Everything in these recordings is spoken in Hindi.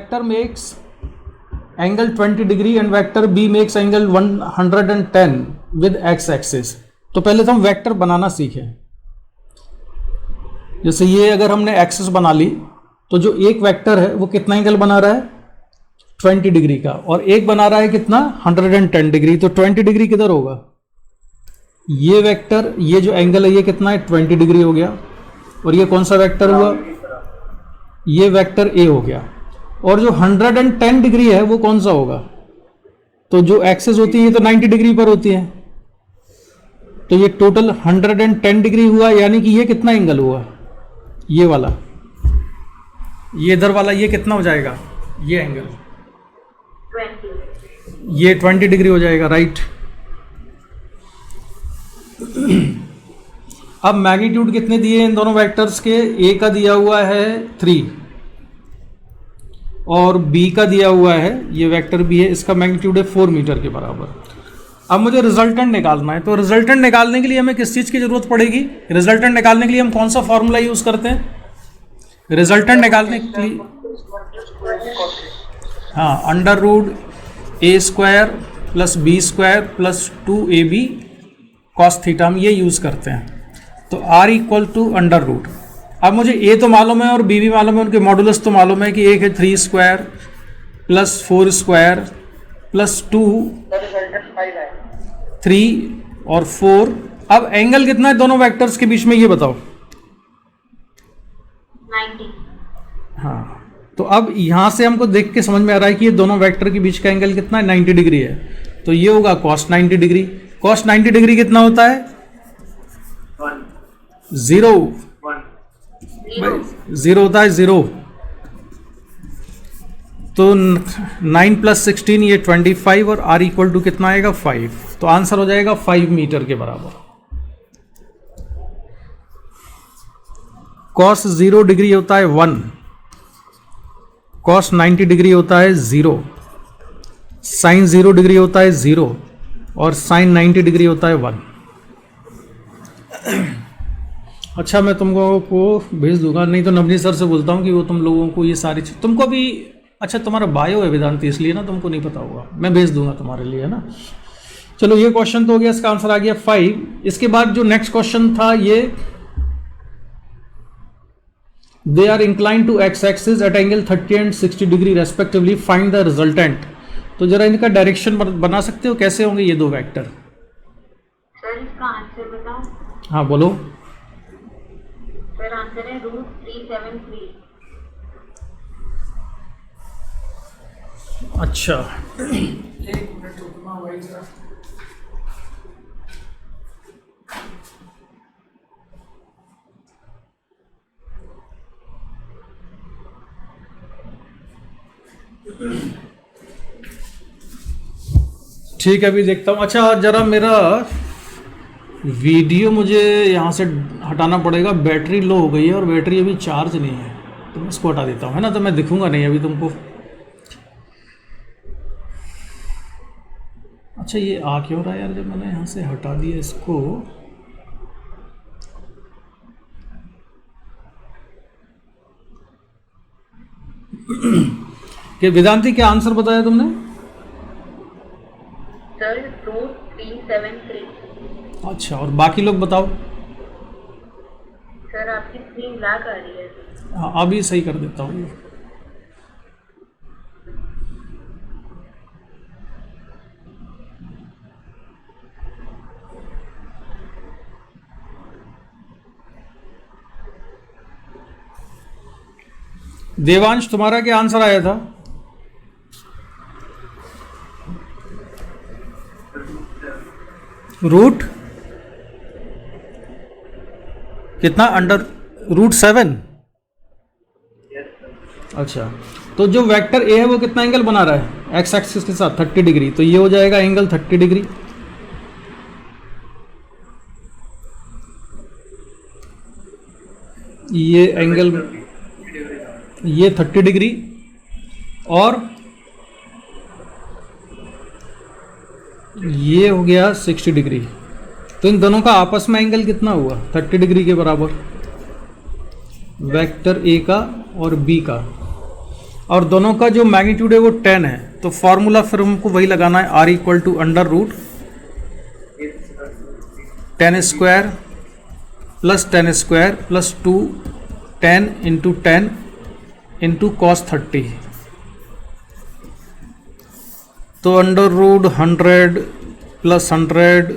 Vector makes angle 20 degree and vector B makes angle 110 with X axis. तो पहले तो हम वेक्टर बनाना सीखें। जैसे ये अगर हमने एक्सिस बना ली तो जो एक वेक्टर है वो कितना एंगल बना रहा है 20 डिग्री का, और एक बना रहा है कितना 110 डिग्री। तो 20 डिग्री किधर होगा, ये वेक्टर, ये जो एंगल है ये कितना है 20 डिग्री हो गया, और ये कौन सा वेक्टर हुआ, ये वेक्टर ए हो गया। और जो 110 डिग्री है वो कौन सा होगा, तो जो एक्सिस होती है ये तो 90 डिग्री पर होती है, तो ये टोटल 110 डिग्री हुआ, यानी कि ये कितना एंगल हुआ, ये वाला, ये इधर वाला, ये कितना हो जाएगा, ये एंगल 20, ये 20 डिग्री हो जाएगा, राइट। अब मैग्नीट्यूड कितने दिए इन दोनों वेक्टर्स के, ए का दिया हुआ है 3 और बी का दिया हुआ है, ये वेक्टर बी है, इसका मैग्नीट्यूड है 4 मीटर के बराबर। अब मुझे रिजल्टेंट निकालना है, तो रिजल्टेंट निकालने के लिए हमें किस चीज़ की जरूरत पड़ेगी, रिजल्टेंट निकालने के लिए हम कौन सा फॉर्मूला यूज करते हैं, रिजल्टेंट निकालने के लिए हाँ under root A square plus B square plus 2ab cos theta, हम ये यूज करते हैं। तो r equal to under root, अब मुझे a तो मालूम है और b भी मालूम है, उनके मॉडुलस तो मालूम है कि एक है 3 स्क्वायर प्लस 4 स्क्वायर प्लस 2 3 और 4। अब एंगल कितना है दोनों वेक्टर्स के बीच में ये बताओ। 90। हाँ, तो अब यहाँ से हमको देख के समझ में आ रहा है कि ये दोनों वेक्टर के बीच का एंगल कितना है 90 डिग्री है, तो ये होगा cos 90 डिग्री। cos 90 डिग्री कितना होता है 0, जीरो होता है 0। तो 9 प्लस 16 ये 25 और r इक्वल टू कितना आएगा 5, तो आंसर हो जाएगा 5 मीटर के बराबर। cos 0 डिग्री होता है 1, cos 90 डिग्री होता है 0, sin 0 डिग्री होता है 0 और sin 90 डिग्री होता है 1। अच्छा, मैं तुमको को भेज दूंगा, नहीं तो नवनीत सर से बोलता हूँ कि वो तुम लोगों को ये सारी चीज तुमको भी, अच्छा तुम्हारा बायो है वेदांती इसलिए ना तुमको नहीं पता होगा, मैं भेज दूंगा तुम्हारे लिए, है ना। चलो ये क्वेश्चन तो हो गया, इसका आंसर आ गया 5। इसके बाद जो नेक्स्ट क्वेश्चन था ये, they are incline to X axis at angle 30 and 60 degree respectively, find the resultant. तो जरा इनका डायरेक्शन बना सकते हो, कैसे होंगे ये दो वेक्टर। सर इसका आंसर बताओ। हाँ बोलो। सर आंसर है √373। अच्छा एक मिनट रुकना भाई जरा। ठीक है, अभी देखता हूँ। अच्छा जरा मेरा वीडियो मुझे यहाँ से हटाना पड़ेगा, बैटरी लो हो गई है और बैटरी अभी चार्ज नहीं है, तो मैं इसको हटा देता हूँ, है ना, तो मैं दिखूंगा नहीं अभी तुमको। अच्छा ये आ क्यों रहा है यार, जब मैंने यहाँ से हटा दिया इसको। कि वेदांती क्या आंसर बताया तुमने। सर √373। अच्छा, और बाकी लोग बताओ। सर आपकी स्क्रीन ब्लैक आ रही है। हाँ अभी सही कर देता हूँ ये। देवांश तुम्हारा क्या आंसर आया था। रूट कितना, अंडर √7। अच्छा, तो जो वेक्टर ए है वो कितना एंगल बना रहा है एक्स एक्सिस के साथ 30 डिग्री, तो ये हो जाएगा एंगल 30 डिग्री। ये एंगल ये 30 डिग्री और ये हो गया 60 डिग्री। तो इन दोनों का आपस में एंगल कितना हुआ 30 डिग्री के बराबर, वेक्टर ए का और बी का। और दोनों का जो मैग्नीट्यूड है वो 10 है, तो फॉर्मूला फिर हमको वही लगाना है, r equal to under root 10 square plus 10 square plus 2 10 into 10 into cos 30। तो अंडर रूट 100 प्लस 100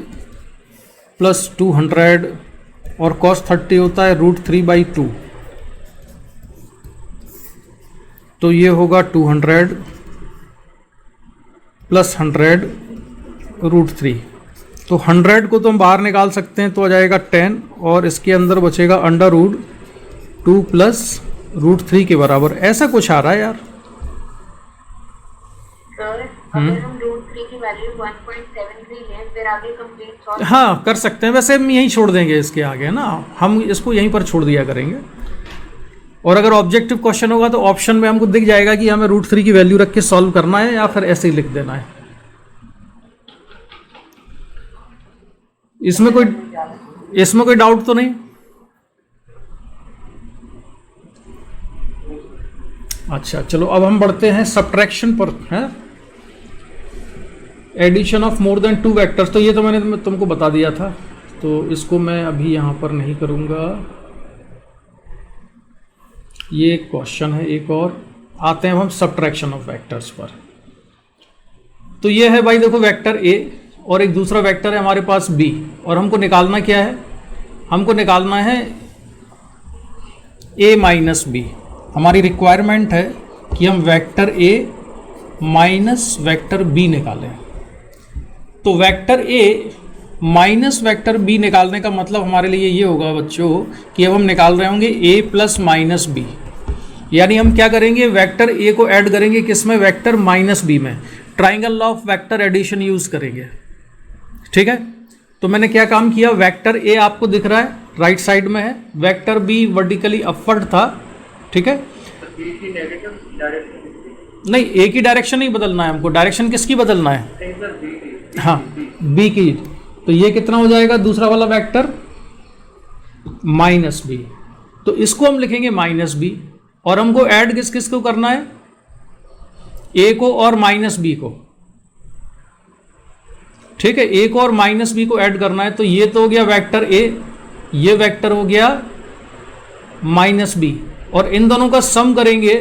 प्लस 200 और कॉस 30 होता है √3/2, तो ये होगा 200 प्लस 100 √3। तो 100 को तो हम बाहर निकाल सकते हैं, तो आ जाएगा 10 और इसके अंदर बचेगा अंडर रूट 2 प्लस √3 के बराबर। ऐसा कुछ आ रहा है यार। सर अगर हम √3 की वैल्यू 1.73 लें फिर आगे कंप्लीट सॉल्व। हाँ कर सकते हैं, वैसे हम यहीं छोड़ देंगे इसके आगे ना, हम इसको यहीं पर छोड़ दिया करेंगे। और अगर ऑब्जेक्टिव क्वेश्चन होगा तो ऑप्शन में हमको दिख जाएगा कि हमें √3 की वैल्यू रख के सॉल्व करना है या फिर ऐसे ही लिख देना है। इसमें कोई डाउट तो नहीं? अच्छा चलो अब हम बढ़ते हैं सब्ट्रैक्शन पर, है addition of more than 2 vectors. तो ये तो मैंने तुमको बता दिया था, तो इसको मैं अभी यहाँ पर नहीं करूँगा। ये एक क्वेश्चन है एक और। आते हैं हम सब्ट्रैक्शन ऑफ वेक्टर्स पर। तो ये है भाई देखो वेक्टर ए और एक दूसरा वेक्टर है हमारे पास बी, और हमको निकालना क्या है? हमको निकालना है ए माइनस बी। हमारी रिक्वायरमेंट है कि हम vector A minus vector B निकालें। तो vector A minus vector B निकालने का मतलब हमारे लिए ये होगा बच्चों कि अब हम निकाल रहे होंगे ए प्लस माइनस बी, यानी हम क्या करेंगे, वेक्टर ए को ऐड करेंगे किसमें? वेक्टर माइनस बी में। Triangle law of vector addition use करेंगे, ठीक है। तो मैंने क्या काम किया, वेक्टर ए आपको दिख रहा है राइट साइड में है, वेक्टर बी वर्टिकली अपवर्ड था, ठीक है। नहीं ए की डायरेक्शन नहीं बदलना है हमको, डायरेक्शन किसकी बदलना है? हाँ बी की। तो ये कितना हो जाएगा दूसरा वाला वेक्टर? Minus B. तो इसको हम लिखेंगे माइनस बी, और हमको ऐड किस किस को करना है? ए को और माइनस बी को, ठीक है। ए को और माइनस बी को ऐड करना है। तो ये तो हो गया वेक्टर ए, ये वेक्टर हो गया माइनस बी, और इन दोनों का सम करेंगे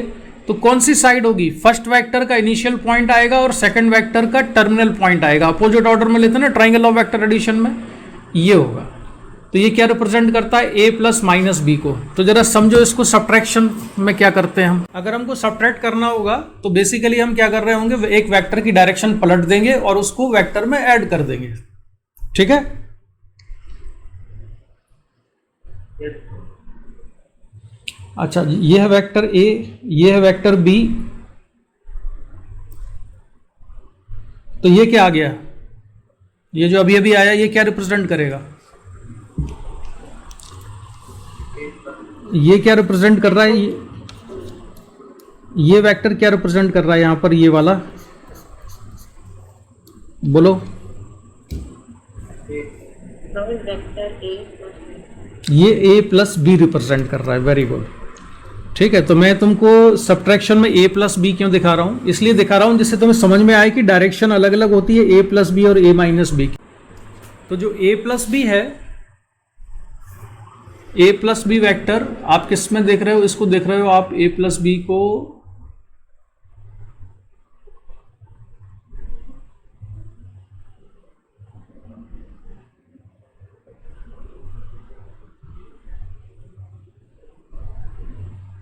तो कौन सी साइड होगी? फर्स्ट वेक्टर का इनिशियल पॉइंट आएगा और सेकंड वेक्टर का टर्मिनल पॉइंट आएगा। अपोजिट ऑर्डर में लेते हैं ना ट्राइंगल ऑफ वेक्टर एडिशन में, ये होगा। तो ये क्या रिप्रेजेंट करता है? ए प्लस माइनस बी को। तो जरा समझो इसको, सब्ट्रैक्शन में क्या करते हैं हम। अगर हमको सब्ट्रैक्ट करना होगा तो बेसिकली हम क्या कर रहे होंगे, एक वेक्टर की डायरेक्शन पलट देंगे और उसको वेक्टर में ऐड कर देंगे, ठीक है। अच्छा ये है वेक्टर ए, ये है वेक्टर बी। तो ये क्या आ गया? ये जो अभी अभी आया ये क्या रिप्रेजेंट करेगा? ये क्या रिप्रेजेंट कर रहा है? ये वेक्टर क्या रिप्रेजेंट कर रहा है यहां पर? ये वाला बोलो। ये ए प्लस बी रिप्रेजेंट कर रहा है, वेरी गुड, ठीक है। तो मैं तुमको सब्ट्रैक्शन में ए प्लस बी क्यों दिखा रहा हूं? इसलिए दिखा रहा हूं जिससे तुम्हें समझ में आए कि डायरेक्शन अलग अलग होती है ए प्लस बी और ए माइनस बी। तो जो ए प्लस बी है, ए प्लस बी वैक्टर आप किस में देख रहे हो? इसको देख रहे हो आप ए प्लस बी को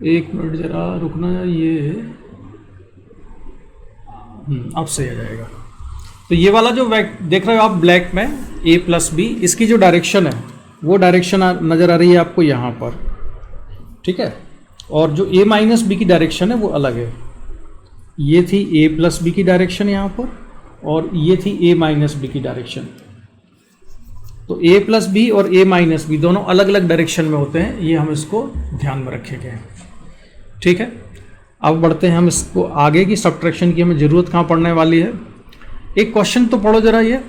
एक मिनट जरा रुकना, ये अब सही आ जाएगा। तो ये वाला जो देख रहे हो आप ब्लैक में ए प्लस बी, इसकी जो डायरेक्शन है वो डायरेक्शन नज़र आ रही है आपको यहाँ पर, ठीक है। और जो ए माइनस बी की डायरेक्शन है वो अलग है। ये थी ए प्लस बी की डायरेक्शन यहाँ पर, और ये थी ए माइनस बी की डायरेक्शन। तो ए प्लस बी और ए माइनस बी दोनों अलग अलग डायरेक्शन में होते हैं, ये हम इसको ध्यान में रखेंगे, ठीक है। अब बढ़ते हैं हम इसको आगे की सब्ट्रैक्शन की हमें ज़रूरत कहाँ पड़ने वाली है। एक क्वेश्चन तो पढ़ो जरा ये।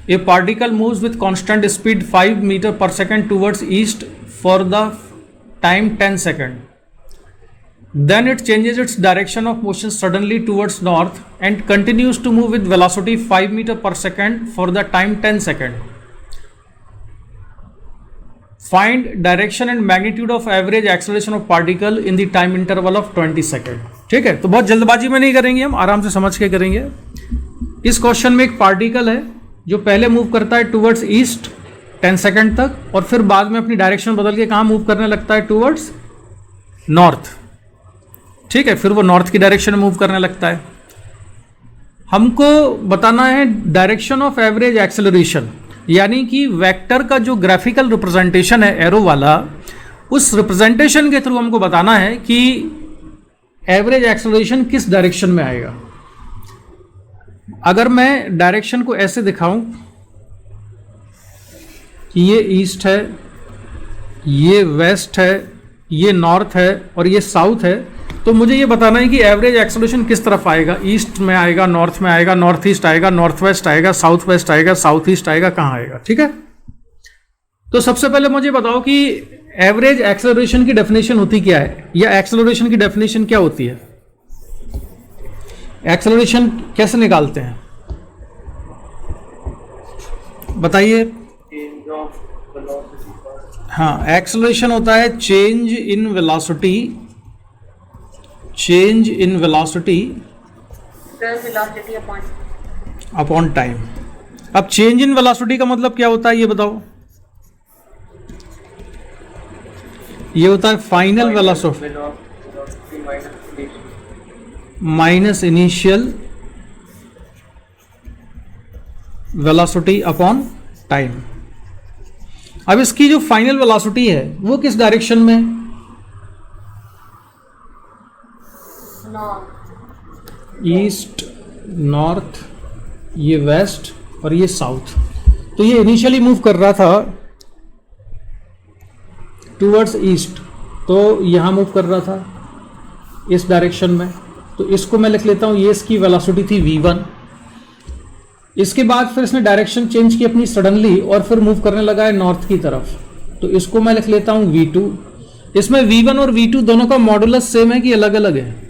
A particle moves with constant speed 5 meter per second towards east for the time 10 second. then it changes its direction of motion suddenly towards north and continues to move with velocity 5 meter per second for the time 10 second. Find direction and magnitude of average acceleration of particle in the time interval of 20 second. ठीक है, तो बहुत जल्दबाजी में नहीं करेंगे, हम आराम से समझ के करेंगे. इस क्वेश्चन में एक पार्टिकल है जो पहले मूव करता है टूवर्ड्स ईस्ट 10 सेकंड तक और फिर बाद में अपनी डायरेक्शन बदल के कहाँ मूव करने लगता है, टूवर्ड्स नॉर्थ. ठीक है, फिर वो नॉर्थ की डायरेक्शन में मूव करने लगता है. हमको बताना है डायरेक्शन ऑफ एवरेज एक्सेलरेशन, यानी कि वेक्टर का जो ग्राफिकल रिप्रेजेंटेशन है एरो वाला, उस रिप्रेजेंटेशन के थ्रू हमको बताना है कि एवरेज एक्सेलरेशन किस डायरेक्शन में आएगा. अगर मैं डायरेक्शन को ऐसे दिखाऊं कि ये ईस्ट है, ये वेस्ट है, ये नॉर्थ है और ये साउथ है, तो मुझे ये बताना है कि एवरेज एक्सेलरेशन किस तरफ आएगा. ईस्ट में आएगा, नॉर्थ में आएगा, नॉर्थ ईस्ट आएगा, नॉर्थ वेस्ट आएगा, साउथ वेस्ट आएगा, साउथ ईस्ट आएगा, कहाँ आएगा. ठीक है, तो सबसे पहले मुझे बताओ कि एवरेज एक्सेलरेशन की डेफिनेशन होती क्या है, या एक्सेलरेशन की डेफिनेशन क्या होती है. एक्सेलरेशन कैसे निकालते हैं बताइए. हाँ, एक्सेलरेशन होता है change in velocity, change in velocity upon time. अब चेंज इन वेलोसिटी का मतलब क्या होता है ये बताओ. ये होता है final velocity minus initial velocity upon time. अब इसकी जो फाइनल वेलोसिटी है वो किस डायरेक्शन में, ईस्ट, नॉर्थ, ये वेस्ट और ये साउथ. तो ये इनिशियली मूव कर रहा था टूवर्ड्स ईस्ट, तो यहाँ मूव कर रहा था इस डायरेक्शन में, तो इसको मैं लिख लेता हूँ, ये इसकी वेलोसिटी थी v1. इसके बाद फिर इसने डायरेक्शन चेंज की अपनी सडनली और फिर मूव करने लगा है नॉर्थ की तरफ, तो इसको मैं लिख लेता हूँ v2. इसमें v1 और v2 दोनों का मॉडुलस सेम है कि अलग अलग है.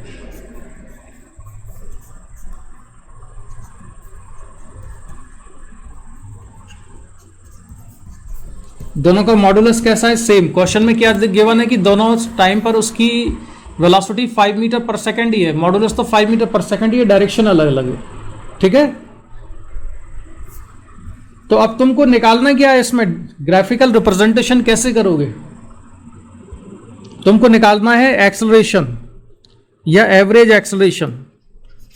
दोनों का मॉडुलस कैसा है, सेम. क्वेश्चन में क्या गिवन है कि दोनों टाइम पर उसकी वेलोसिटी 5 मीटर पर सेकंड ही है, मॉडुलस तो 5 मीटर पर सेकंड ही है, डायरेक्शन अलग अलग है. ठीक है, तो अब तुमको निकालना क्या है, इसमें ग्राफिकल रिप्रेजेंटेशन कैसे करोगे. तुमको निकालना है एक्सेलरेशन या एवरेज एक्सेलरेशन.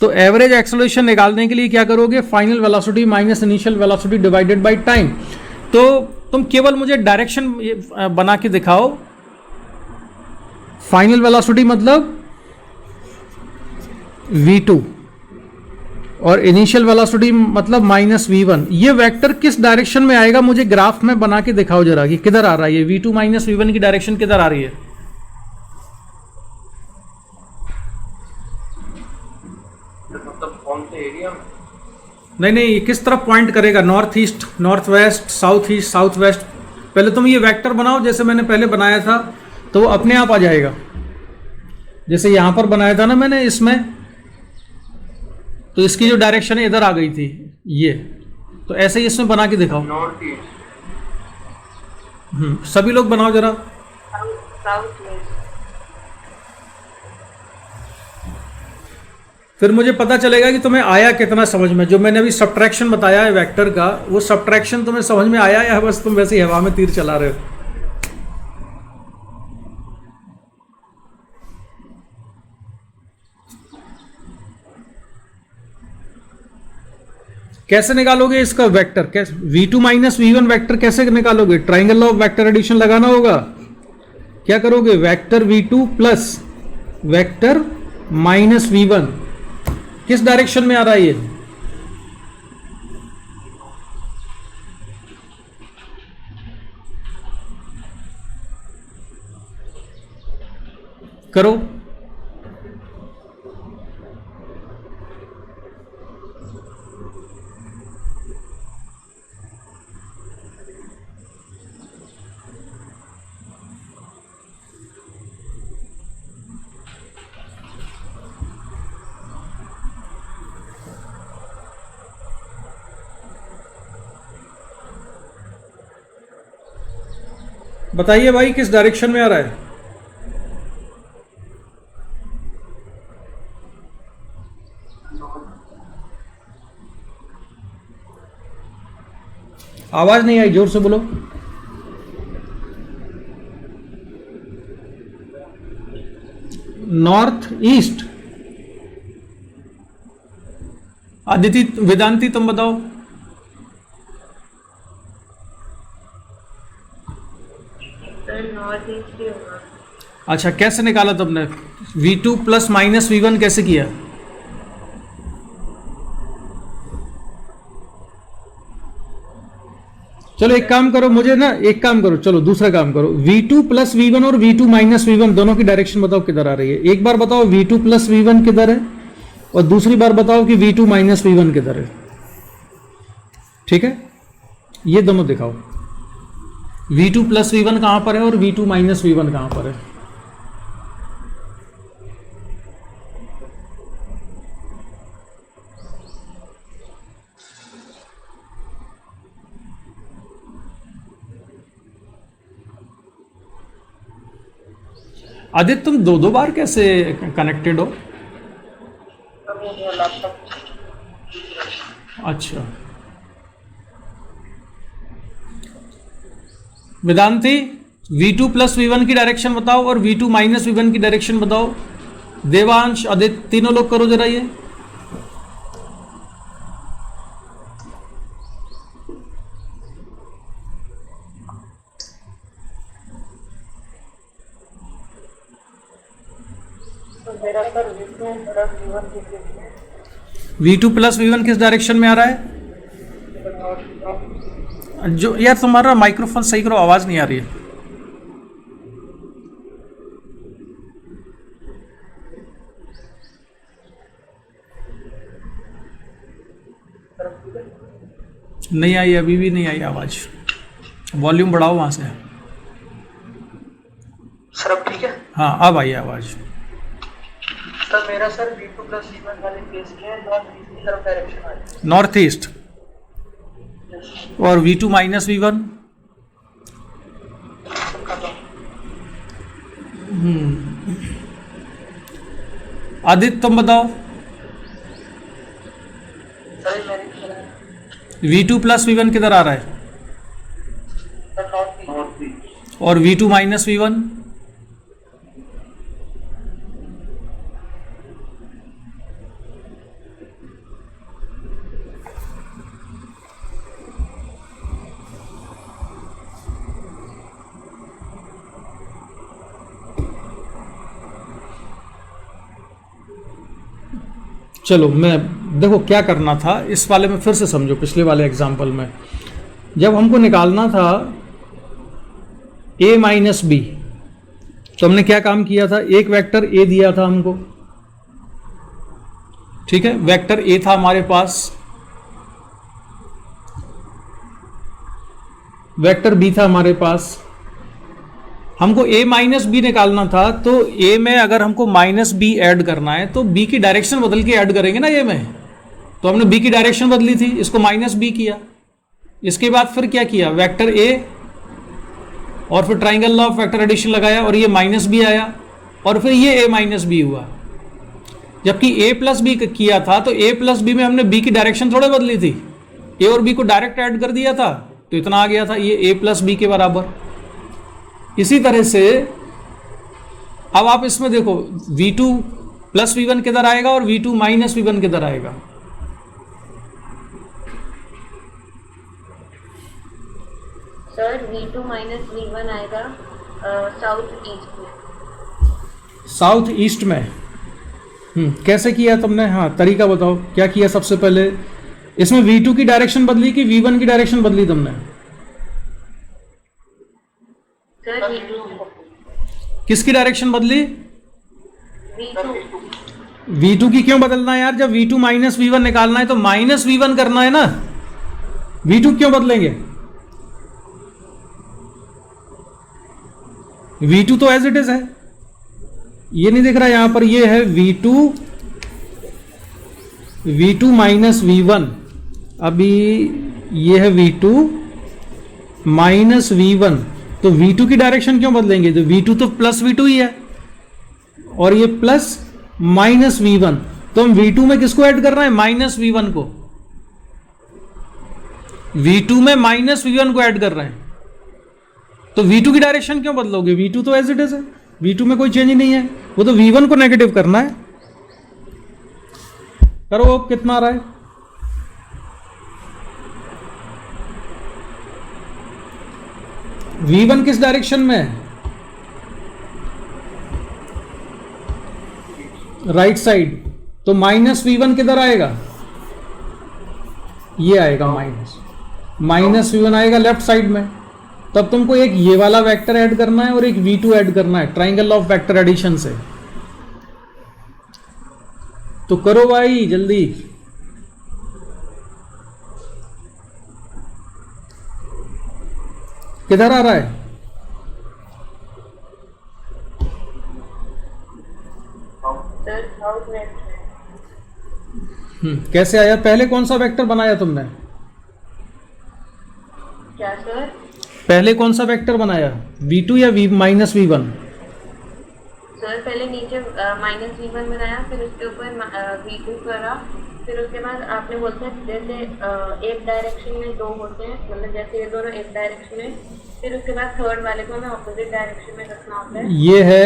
तो एवरेज एक्सेलरेशन निकालने के लिए क्या करोगे, final velocity minus initial velocity divided by time. तो तुम केवल मुझे डायरेक्शन बना के दिखाओ. फाइनल वेलोसिटी मतलब v2 और इनिशियल वेलोसिटी मतलब माइनस v1. ये वेक्टर किस डायरेक्शन में आएगा मुझे ग्राफ में बना के दिखाओ जरा कि किधर आ रहा है. ये v2 माइनस v1 की डायरेक्शन किधर आ रही है. मतलब कौन से एरिया में. नहीं, ये किस तरफ पॉइंट करेगा, north east, north west, south east, south west. पहले तुम ये वेक्टर बनाओ जैसे मैंने पहले बनाया था, तो वो अपने आप आ जाएगा. जैसे यहां पर बनाया था ना मैंने इसमें, तो इसकी जो डायरेक्शन है इधर आ गई थी ये, तो ऐसे ही इसमें बना के दिखाओ. North east. सभी लोग बनाओ जरा. South west. फिर मुझे पता चलेगा कि तुम्हें आया कितना समझ में. जो मैंने अभी सब्ट्रैक्शन बताया है वेक्टर का, वो सब्ट्रैक्शन तुम्हें समझ में आया या बस तुम वैसे ही हवा में तीर चला रहे हो. कैसे निकालोगे इसका वेक्टर, कैसे v2 माइनस v1 वेक्टर कैसे निकालोगे. Triangle law of vector addition लगाना होगा. क्या करोगे, vector v2 plus vector minus v1 किस डायरेक्शन में आ रहा है ये, करो. बताइए भाई किस डायरेक्शन में आ रहा है? आवाज नहीं आई, जोर से बोलो। North east. आदिति, वेदांती तुम बताओ। सर नॉर्थ ईस्ट ही होगा। अच्छा, कैसे निकाला तुमने? V2 प्लस माइनस V1 कैसे किया? चलो एक काम करो, मुझे ना एक काम करो, चलो दूसरा काम करो। V2 प्लस V1 और V2 माइनस V1 दोनों की डायरेक्शन बताओ किधर आ रही है। एक बार बताओ V2 प्लस V1 किधर है, और दूसरी बार बताओ कि V2 माइनस V1 किधर है। ठीक है, ये दोनों दिखाओ। V2 प्लस V1 कहां पर है और V2 माइनस V1 कहां पर है? आदित्य, तुम दो दो बार कैसे कनेक्टेड हो? अच्छा, वेदांती V2 प्लस V1 की डायरेक्शन बताओ और V2 माइनस V1 की डायरेक्शन बताओ। देवांश, आदित्य, तीनों लोग करो जरा ये। V2 प्लस V1 किस डायरेक्शन में आ रहा है? जो यार तुम्हारा माइक्रोफोन सही करो, आवाज नहीं आ रही है। नहीं आई, अभी भी नहीं आई आवाज। वॉल्यूम बढ़ाओ वहां से। सर अब ठीक है? हाँ, अब आई आवाज। सर मेरा सर V2 प्लस V1 वाले केस में नॉर्थ ईस्ट की तरफ डायरेक्शन आ रही है। North east. और V2 माइनस V1? आदित्य, तुम बताओ। सर मेरी V2 प्लस V1 किधर आ रहा है? Sir north east. और V2 माइनस V1? चलो, मैं देखो क्या करना था इस वाले में, फिर से समझो। पिछले वाले एग्जाम्पल में जब हमको निकालना था a माइनस बी, तो हमने क्या काम किया था? एक वेक्टर a दिया था हमको, ठीक है, वेक्टर a था हमारे पास, वेक्टर b था हमारे पास। हमको a माइनस बी निकालना था, तो a में अगर हमको माइनस बी ऐड करना है तो b की डायरेक्शन बदल के ऐड करेंगे ना a में। तो हमने b की डायरेक्शन बदली थी, इसको माइनस बी किया। इसके बाद फिर क्या किया? वेक्टर a और फिर triangle law of vector addition लगाया और ये माइनस बी आया, और फिर ये a माइनस बी हुआ। जबकि a प्लस बी किया था, तो a प्लस बी में हमने b की डायरेक्शन थोड़े बदली थी, a और b को डायरेक्ट ऐड कर दिया था, तो इतना आ गया था, ये a प्लस बी के बराबर। इसी तरह से अब आप इसमें देखो, V2 प्लस V1 किधर आएगा और V2 माइनस V1 किधर आएगा? सर V2 माइनस V1 आएगा साउथ ईस्ट में। साउथ ईस्ट में? कैसे किया तुमने? हाँ, तरीका बताओ क्या किया। सबसे पहले इसमें V2 की डायरेक्शन बदली कि V1 की डायरेक्शन बदली तुमने? सर V2 किसकी डायरेक्शन बदली? V2 V2 की क्यों बदलना है यार? जब V2 माइनस V1 निकालना है तो माइनस V1 करना है ना, V2 क्यों बदलेंगे? V2 तो एज इट इज है, ये नहीं दिख रहा यहां पर, ये है V2 माइनस V1। अभी ये है V2 माइनस V1, तो V2 की डायरेक्शन क्यों बदलेंगे? तो V2 तो प्लस V2 ही है और ये प्लस माइनस V1, तो हम V2 में किसको ऐड कर रहे हैं? माइनस V1 को। V2 में माइनस V1 को ऐड कर रहे हैं, तो V2 की डायरेक्शन क्यों बदलोगे? V2 तो एज इट इज है, V2 में कोई चेंज नहीं है, वो तो V1 को नेगेटिव करना है। करो, अब कितना आ रहा है? V1 किस डायरेक्शन में है? राइट साइड, तो माइनस V1 किधर आएगा? ये आएगा माइनस V1 आएगा लेफ्ट साइड में। तब तुमको एक ये वाला वेक्टर ऐड करना है और एक V2 ऐड करना है ट्राइंगल ऑफ वेक्टर एडिशन से। तो करो भाई जल्दी। किधर आ रहा है? सर साउथ वेस्ट में। कैसे आया? पहले कौन सा वेक्टर बनाया तुमने? क्या सर? पहले कौन सा वेक्टर बनाया, V2 या माइनस V1? सर पहले नीचे माइनस V1 बनाया, फिर उसके ऊपर V2 करा, फिर उसके बाद आपने बोलते हैं जैसे एक डायरेक्शन में दो होते हैं, मतलब जैसे ये दोनों एक डायरेक्शन में, फिर उसके बाद थर्ड वाले को हमें ऑपोजिट डायरेक्शन में रखना होता है। ये है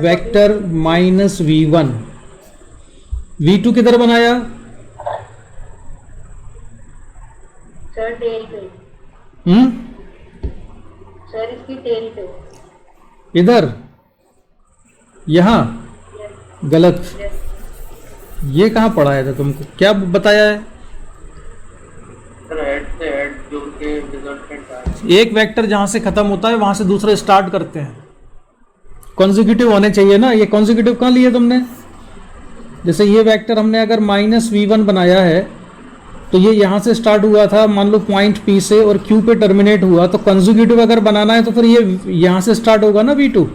वेक्टर माइनस V1। V2 किधर बनाया? सर टेल पे। सर इसकी टेल पे। इधर, यहां? यस गलत। यस। ये कहाँ पढ़ाया था तुमको? क्या बताया है? सर हेड से हेड जो के रिजल्टेंट आए। एक वेक्टर जहां से खत्म होता है वहां से दूसरा स्टार्ट करते हैं। कॉन्जिक्यूटिव होने चाहिए ना। ये कॉन्जिक्यूटिव कहाँ लिए तुमने? जैसे ये वेक्टर हमने अगर माइनस V1 बनाया है तो ये यहां से स्टार्ट हुआ था, मान लो पॉइंट P से, और Q पे टर्मिनेट हुआ, तो कॉन्जिक्यूटिव अगर बनाना है तो फिर ये यहां से स्टार्ट होगा ना V2,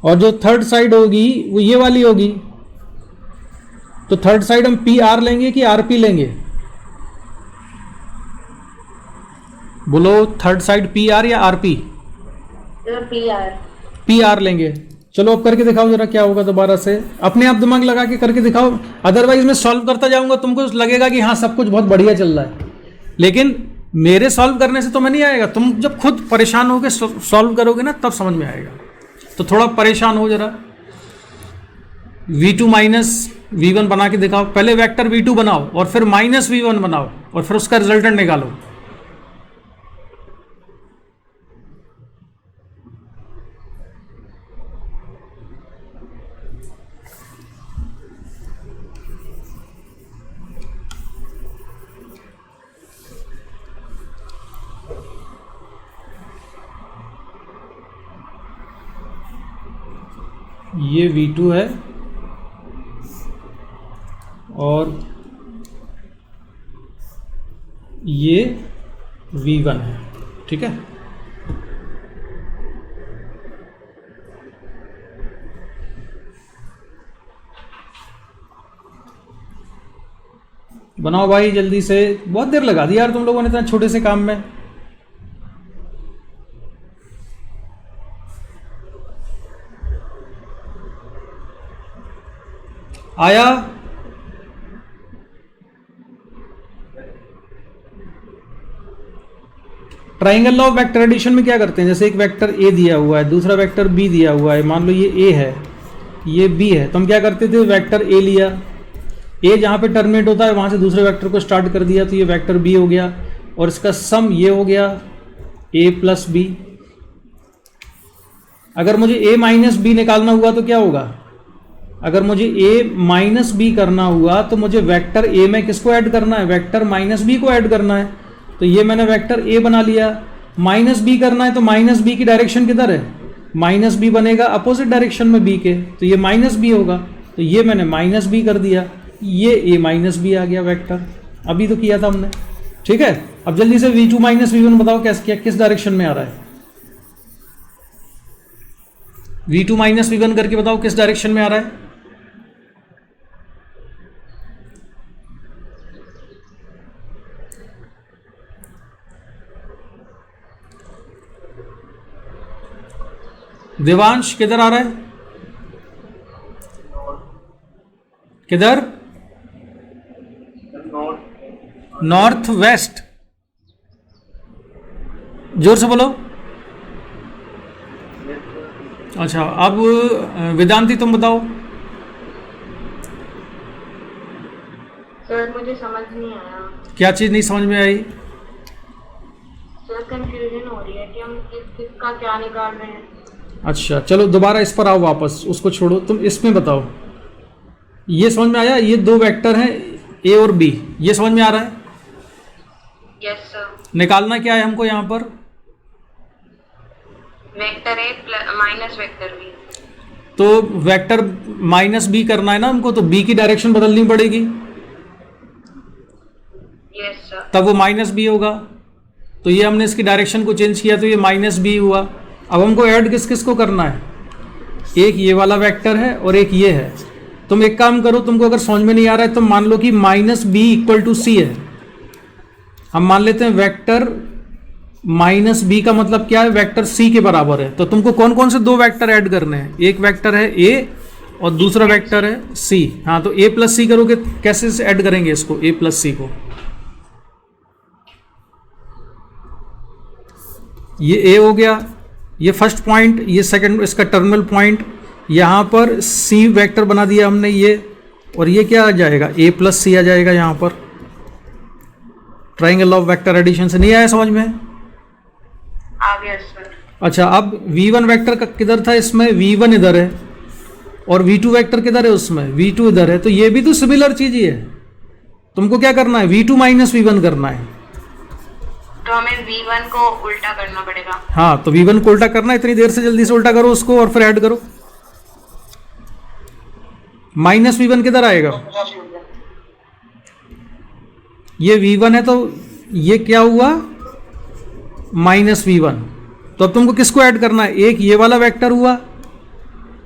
और जो थर्ड साइड होगी वो ये वाली होगी। तो थर्ड साइड हम PR लेंगे कि RP लेंगे? बोलो, थर्ड साइड PR या RP? Sir PR। PR लेंगे। चलो अब करके दिखाओ जरा क्या होगा। दोबारा से अपने आप दिमाग लगा के करके दिखाओ, अदरवाइज मैं सॉल्व करता जाऊंगा, तुमको लगेगा कि हाँ सब कुछ बहुत बढ़िया चल रहा है, लेकिन मेरे सॉल्व करने से तुम्हें नहीं आएगा। तुम जब खुद परेशान होकर सॉल्व करोगे ना तब समझ में आएगा। तो थोड़ा परेशान हो जरा। V2 माइनस V1 बना के दिखाओ। पहले वेक्टर V2 बनाओ और फिर माइनस V1 बनाओ और फिर उसका रिजल्टेंट निकालो। ये V2 है और ये V1 है, ठीक है। बनाओ भाई जल्दी से, बहुत देर लगा दी यार तुम लोगों ने इतना छोटे से काम में। आया? ट्राइंगल ऑफ वेक्टर एडिशन में क्या करते हैं? जैसे एक वेक्टर A दिया हुआ है, दूसरा वेक्टर B दिया हुआ है, मान लो ये A है, ये B है, तो हम क्या करते थे? वेक्टर A लिया, A जहां पे टर्मिनेट होता है वहां से दूसरे वेक्टर को स्टार्ट कर दिया, तो ये वेक्टर B हो गया, और इसका सम ये हो गया A प्लस B। अगर मुझे A माइनस B निकालना हुआ तो क्या होगा? अगर मुझे A माइनस B करना हुआ तो मुझे वेक्टर A में किसको ऐड करना है? वेक्टर माइनस B को ऐड करना है। तो ये मैंने वेक्टर A बना लिया। माइनस B करना है तो माइनस B की डायरेक्शन किधर है? माइनस B बनेगा अपोजिट डायरेक्शन में B के, तो ये माइनस B होगा, तो ये मैंने माइनस B कर दिया, ये A माइनस B आ गया वेक्टर। अभी तो किया था हमने, ठीक है। अब जल्दी से V2 माइनस V1 बताओ कैसे, किस डायरेक्शन में आ रहा है? V2 माइनस V1 करके बताओ किस डायरेक्शन में आ रहा है? देवांश किधर आ रहा है? किधर? North west. जोर से बोलो। अच्छा, अब वेदांती तुम बताओ। सर मुझे समझ नहीं आया। क्या चीज़ नहीं समझ में आई? सर कंफ्यूजन हो रही है कि हम किसका क्या निकाल रहे हैं। अच्छा चलो दोबारा इस पर आओ वापस, उसको छोड़ो, तुम इसमें बताओ। ये समझ में आया? ये दो वेक्टर हैं ए और बी, ये समझ में आ रहा है? Yes sir. निकालना क्या है हमको यहाँ पर? Vector A minus vector B. तो वेक्टर माइनस बी करना है ना हमको, तो बी की डायरेक्शन बदलनी पड़ेगी, यस सर। तब वो माइनस बी होगा। तो ये हमने इसकी डायरेक्शन को चेंज किया तो ये माइनस बी हुआ। अब हमको ऐड किस किस को करना है? एक ये वाला वेक्टर है और एक ये है। तुम एक काम करो, तुमको अगर समझ में नहीं आ रहा है तो मान लो कि माइनस बी इक्वल टू सी है। हम मान लेते हैं वेक्टर माइनस बी का मतलब क्या है? वेक्टर सी के बराबर है। तो तुमको कौन कौन से दो वेक्टर ऐड करने हैं? एक वेक्टर है ए और दूसरा वेक्टर है सी। हाँ, तो ए प्लस सी करोगे, कैसे से ऐड करेंगे इसको, ए प्लस सी को? ये ए हो गया, ये फर्स्ट पॉइंट, ये सेकंड इसका टर्मिनल पॉइंट, यहाँ पर सी वेक्टर बना दिया हमने ये, और ये क्या आ जाएगा? ए प्लस सी आ जाएगा यहाँ पर। ट्राइंगल ऑफ वेक्टर एडिशन से नहीं आया समझ में? आ गया सर। अच्छा, अब v1 वेक्टर का किधर था इसमें? v1 इधर है, और v2 वेक्टर किधर है उसमें? v2 इधर है। तो ये भी तो सिमिलर चीज ही है। तुमको क्या करना है? v2 माइनस v1 करना है। तो हमें v1 को उल्टा करना पड़ेगा। हाँ, तो v1 को उल्टा करना है, इतनी देर से जल्दी से उल्टा करो उसको और फिर ऐड करो। माइनस v1 किधर आएगा? ये v1 है तो ये क्या हुआ? Minus v1। तो अब तुमको किसको ऐड करना है? एक ये वाला वेक्टर हुआ,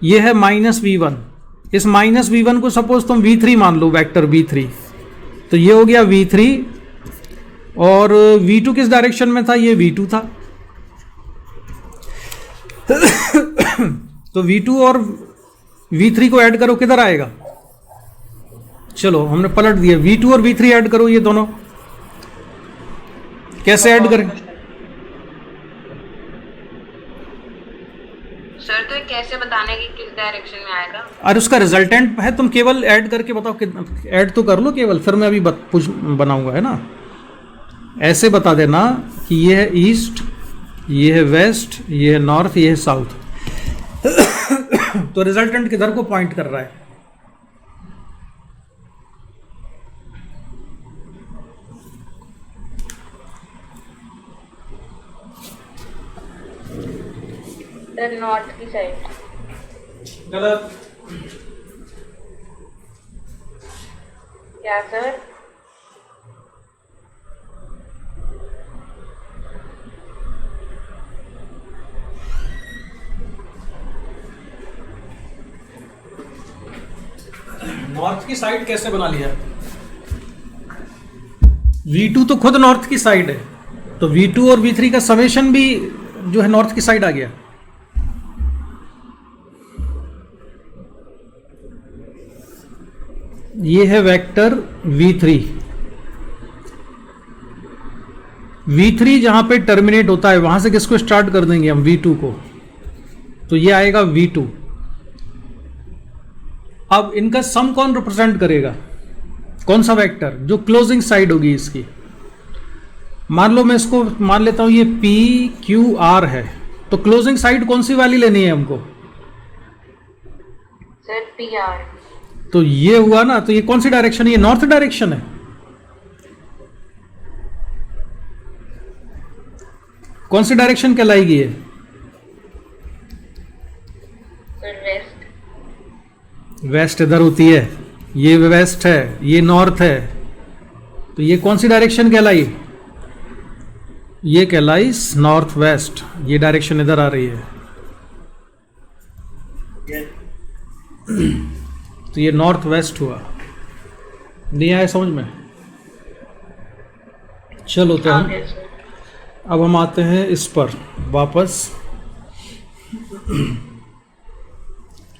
ये है माइनस v1। इस माइनस v1 को सपोज तुम v3 मान लो, वेक्टर v3। तो ये हो गया v3, और v2 किस डायरेक्शन में था? ये v2 था। तो v2 और v3 को ऐड करो, किधर आएगा? चलो हमने पलट दिया, v2 और v3 ऐड करो, ये दोनों कैसे ऐड करें? सर तो कैसे बताने की किस डायरेक्शन में आएगा? अरे उसका रिजल्टेंट है, तुम केवल ऐड करके बताओ कितना। ऐड तो कर लो केवल, फिर मैं अभी कुछ बनाऊंगा, है ना? ऐसे बता देना कि ये है ईस्ट, ये है वेस्ट, ये है नॉर्थ, ये है साउथ। तो रिजल्टेंट किधर को पॉइंट कर रहा है? सर नॉर्थ की साइड। गलत। क्या सर? नॉर्थ की साइड कैसे बना लिया? v2 तो खुद नॉर्थ की साइड है, तो v2 और v3 का समेशन भी जो है नॉर्थ की साइड आ गया। ये है वेक्टर v3। v3 जहां पे टर्मिनेट होता है वहां से किसको स्टार्ट कर देंगे हम? v2 को। तो ये आएगा v2। अब इनका सम कौन रिप्रेजेंट करेगा? कौन सा वेक्टर? जो क्लोजिंग साइड होगी इसकी। मान लो मैं इसको मान लेता हूं ये p q r है, तो क्लोजिंग साइड कौन सी वाली लेनी है हमको? Sir PR। तो ये हुआ ना, तो ये कौन सी डायरेक्शन है? ये नॉर्थ डायरेक्शन है। कौन सी डायरेक्शन कहलाएगी ये? Sir waste. वेस्ट इधर होती है, ये वेस्ट है, ये नॉर्थ है, तो ये कौन सी डायरेक्शन कहलाई? ये कहलाई नॉर्थ वेस्ट। ये डायरेक्शन इधर आ रही है, तो ये नॉर्थ वेस्ट हुआ। नहीं आया समझ में? चलो तो अब हम आते हैं इस पर वापस।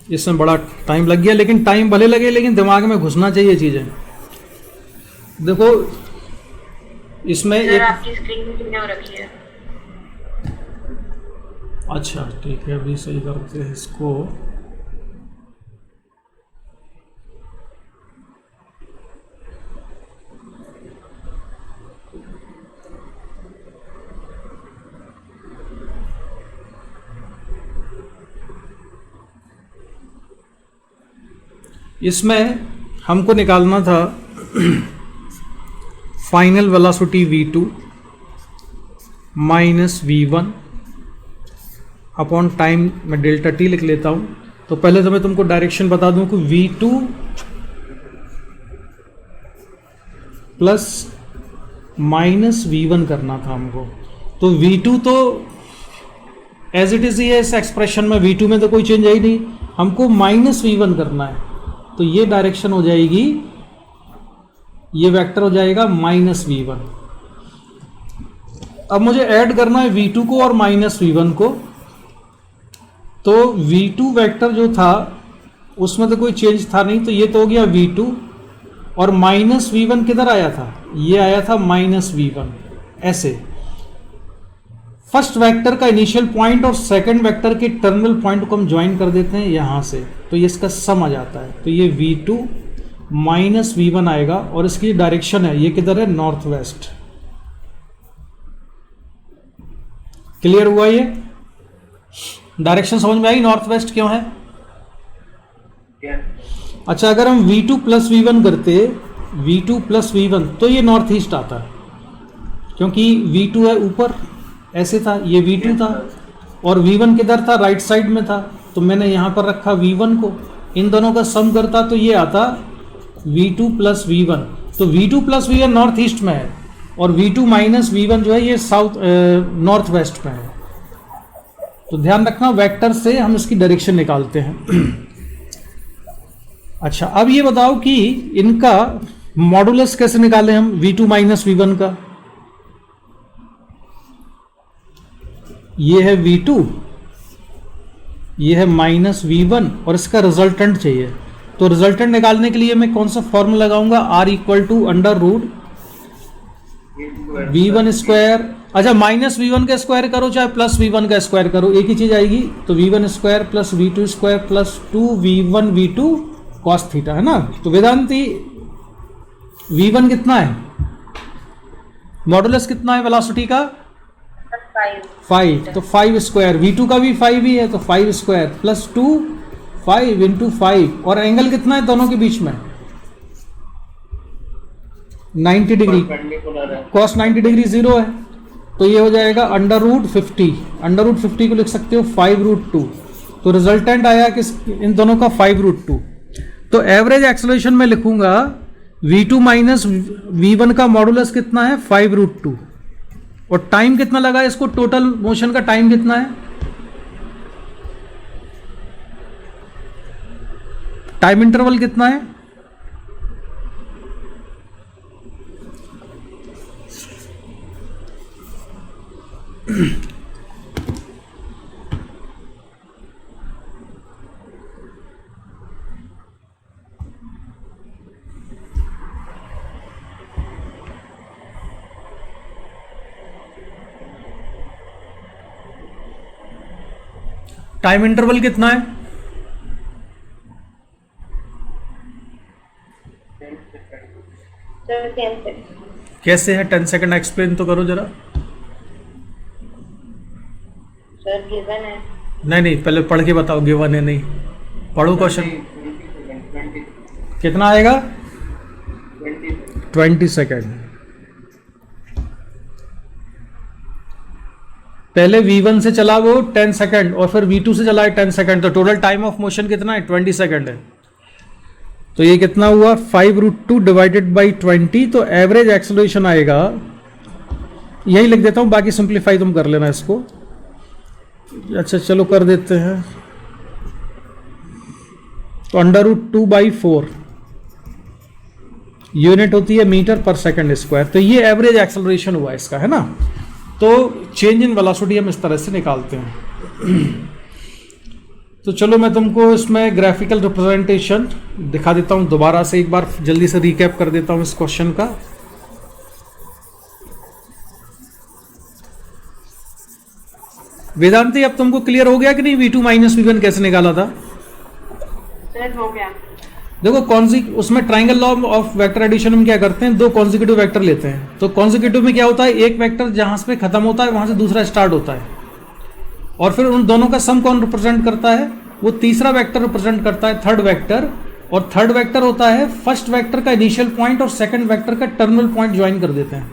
इसमें बड़ा टाइम लग गया, लेकिन टाइम भले लगे लेकिन दिमाग में घुसना चाहिए चीज़ें। देखो इसमें सर एक, आपकी स्क्रीन में कितने हो रखी है? अच्छा ठीक है, अभी सही करते हैं इसको। इसमें हमको निकालना था final velocity v2 minus v1 upon time, मैं डेल्टा t लिख लेता हूँ। तो पहले तो मैं तुमको डायरेक्शन बता दूँ कि v2 प्लस माइनस v1 करना था हमको। तो v2 तो एज इट इज़ ही है इस एक्सप्रेशन में, v2 में तो कोई चेंज है ही नहीं, हमको माइनस v1 करना है। तो ये डायरेक्शन हो जाएगी, ये वेक्टर हो जाएगा माइनस v1। अब मुझे ऐड करना है v2 को और माइनस v1 को। तो v2 वेक्टर जो था उसमें तो कोई चेंज था नहीं, तो ये तो हो गया v2, और माइनस v1 किधर आया था, ये आया था माइनस v1। ऐसे फर्स्ट वेक्टर का इनिशियल पॉइंट और सेकंड वेक्टर के टर्मिनल पॉइंट को हम ज्वाइन कर देते हैं यहाँ से, तो ये इसका सम आ जाता है। तो ये v2 माइनस v1 आएगा, और इसकी डायरेक्शन है ये किधर है, नॉर्थ वेस्ट। क्लियर हुआ? ये डायरेक्शन समझ में आई, नॉर्थ वेस्ट क्यों है? अच्छा, अगर हम v2 प्लस v1 करते, v2 प्लस v1, तो ये नॉर्थ ईस्ट आता है, क्योंकि v2 है ऊपर, ऐसे था, ये v2 था, और v1 किधर था, राइट साइड में था, तो मैंने यहाँ पर रखा v1 को। इन दोनों का सम करता तो ये आता v2 प्लस v1। तो v2 plus v1 north east में है, और v2 माइनस v1 जो है ये साउथ नॉर्थ वेस्ट में है। तो ध्यान रखना, वेक्टर से हम इसकी डायरेक्शन निकालते हैं। अच्छा, अब ये बताओ कि इनका मॉडुलस कैसे निकालें हम v2 माइनस v1 का। ये है v2, ये है माइनस v1, और इसका रिजल्टेंट चाहिए। तो रिजल्टेंट निकालने के लिए मैं कौन सा फॉर्मूला लगाऊंगा, r equal to under root v1 square. अच्छा, माइनस v1 का स्क्वायर करो चाहे प्लस v1 का स्क्वायर करो, एक ही चीज आएगी। तो v1 square plus v2 square plus 2v1 v2 cos theta, है ना। तो वेदांती v1 कितना है, मॉडुलस कितना है वेलोसिटी का, 5। तो 5 स्क्वायर, v2 का भी 5 ही है, तो 5 स्क्वायर प्लस 2 5 इंटू 5, और एंगल कितना है दोनों के बीच में, 90 डिग्री, कॉस 90 डिग्री 0 है। तो ये हो जाएगा अंडर रूट 50, अंडर रूट 50 को लिख सकते हो 5 रूट 2। तो रिजल्टेंट आया किस, इन दोनों का 5 रूट 2। तो एवरेज एक्सेलरेशन में लिखूंगा v2 माइनस v1 का मॉडुलस कितना है, 5 रूट 2, और टाइम कितना लगा इसको, टोटल मोशन का टाइम कितना है, टाइम इंटरवल कितना है, टाइम इंटरवल कितना है, सर 10 सेकंड। कैसे है 10 सेकंड, एक्सप्लेन तो करो जरा। सर गिवन है। नहीं, पहले पढ़ के बताओ, गिवन है नहीं, पढ़ो क्वेश्चन। कितना आएगा, 20 सेकंड। पहले v1 से चला वो 10 सेकंड, और फिर v2 से चला है 10 सेकंड, तो टोटल टाइम ऑफ मोशन कितना है, 20 सेकंड है। तो ये कितना हुआ, 5 रूट 2 डिवाइडेड बाई 20। तो एवरेज एक्सेलरेशन आएगा, यही लिख देता हूँ, बाकी सिंप्लीफाई तुम कर लेना इसको। अच्छा चलो कर देते हैं। तो अंडर रूट 2/4 यूनिट होती है मीटर पर सेकंड स्क्वायर। तो ये एवरेज एक्सेलरेशन हुआ इसका, है ना। तो चेंज इन वेलोसिटी हम इस तरह से निकालते हैं। तो चलो मैं तुमको इसमें ग्राफिकल रिप्रेजेंटेशन दिखा देता हूँ दोबारा से, एक बार जल्दी से रिकैप कर देता हूँ इस क्वेश्चन का। वेदांती अब तुमको क्लियर हो गया कि नहीं V2 माइनस V1 कैसे निकाला था? सर हो गया। देखो उसमें triangle law of vector addition में क्या करते हैं, दो कॉन्जिक्यूटिव वेक्टर लेते हैं। तो कॉन्जिक्यूटिव में क्या होता है, एक वेक्टर जहां से खत्म होता है वहां से दूसरा स्टार्ट होता है, और फिर उन दोनों का सम कौन रिप्रेजेंट करता है, वो तीसरा वेक्टर रिप्रेजेंट करता है, थर्ड वेक्टर। और थर्ड वेक्टर होता है फर्स्ट वेक्टर का इनिशियल पॉइंट और सेकंड वेक्टर का टर्मिनल पॉइंट ज्वाइन कर देते हैं।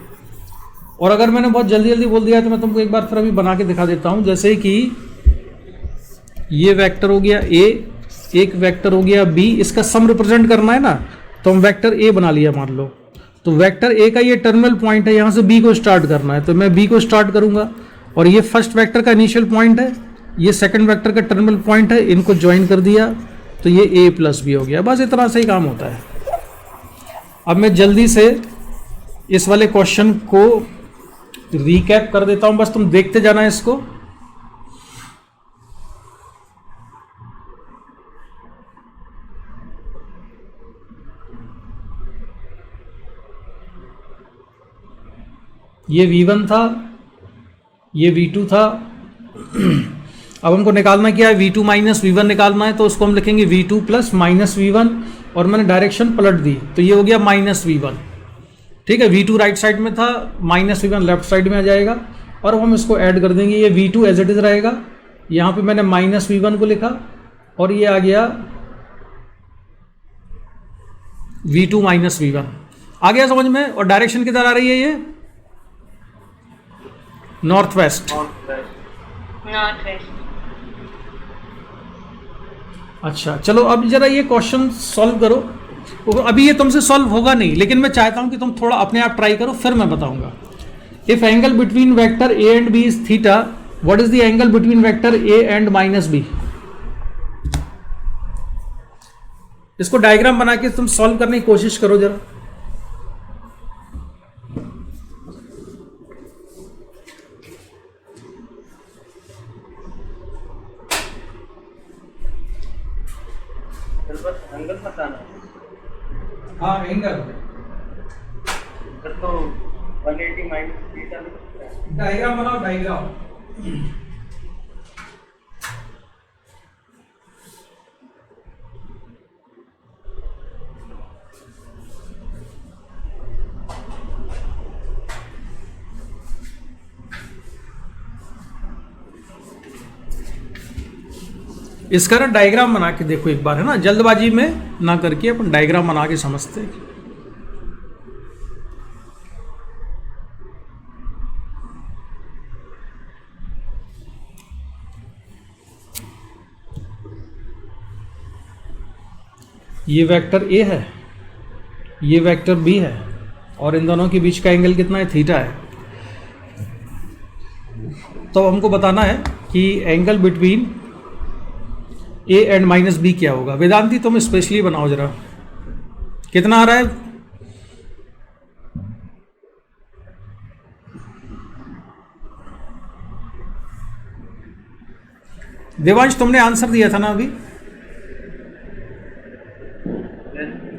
और अगर मैंने बहुत जल्दी जल्दी बोल दिया तो मैं तुमको एक बार फिर अभी बना के दिखा देता हूं। जैसे कि ये वेक्टर हो गया A, एक वेक्टर हो गया B, इसका सम रिप्रेजेंट करना है ना, तो हम वेक्टर A बना लिया मान लो। तो वेक्टर A का ये टर्मिनल पॉइंट है, यहाँ से B को स्टार्ट करना है, तो मैं B को स्टार्ट करूंगा। और ये फर्स्ट वेक्टर का इनिशियल पॉइंट है, ये सेकंड वेक्टर का टर्मिनल पॉइंट है, इनको ज्वाइन कर दिया तो ये A प्लस B हो गया। बस इतना से ही काम होता है। अब मैं जल्दी से इस वाले क्वेश्चन को रिकैप कर देता हूं, बस तुम देखते जाना है इसको। ये V1 था, ये V2 था। अब हमको निकालना क्या है, V2 माइनस V1 निकालना है, तो उसको हम लिखेंगे V2 प्लस माइनस V1, और मैंने डायरेक्शन पलट दी तो ये हो गया माइनस V1। ठीक है, V2 राइट साइड में था, माइनस V1 लेफ्ट साइड में आ जाएगा। और अब हम इसको ऐड कर देंगे, ये V2 एज इट इज रहेगा, यहाँ पे मैंने माइनस V1 को लिखा, और ये आ गया V2 माइनस V1। आ गया समझ में? और डायरेक्शन किधर आ रही है, ये नॉर्थ वेस्ट। North west. अच्छा चलो अब जरा ये क्वेश्चन सॉल्व करो। अभी ये तुमसे सॉल्व होगा नहीं, लेकिन मैं चाहता हूं कि तुम थोड़ा अपने आप ट्राई करो, फिर मैं बताऊंगा। If angle between vector A and B is theta, what is the angle between vector A and minus B? इसको डायग्राम बना के तुम सॉल्व करने की कोशिश करो जरा। एंगल बताना। हाँ एंगल तो 180 माइनस थीटा में डायग्राम बनाओ, डायग्राम। इसका ना डायग्राम बना के देखो एक बार, है ना, जल्दबाजी में ना करके अपन डायग्राम बना के समझते हैं। ये वेक्टर A है, ये वेक्टर B है, और इन दोनों के बीच का एंगल कितना है, थीटा है। तो हमको बताना है कि angle between A and minus B क्या होगा। वेदांती तुम स्पेशली बनाओ जरा, कितना आ रहा है? देवांश तुमने आंसर दिया था ना अभी,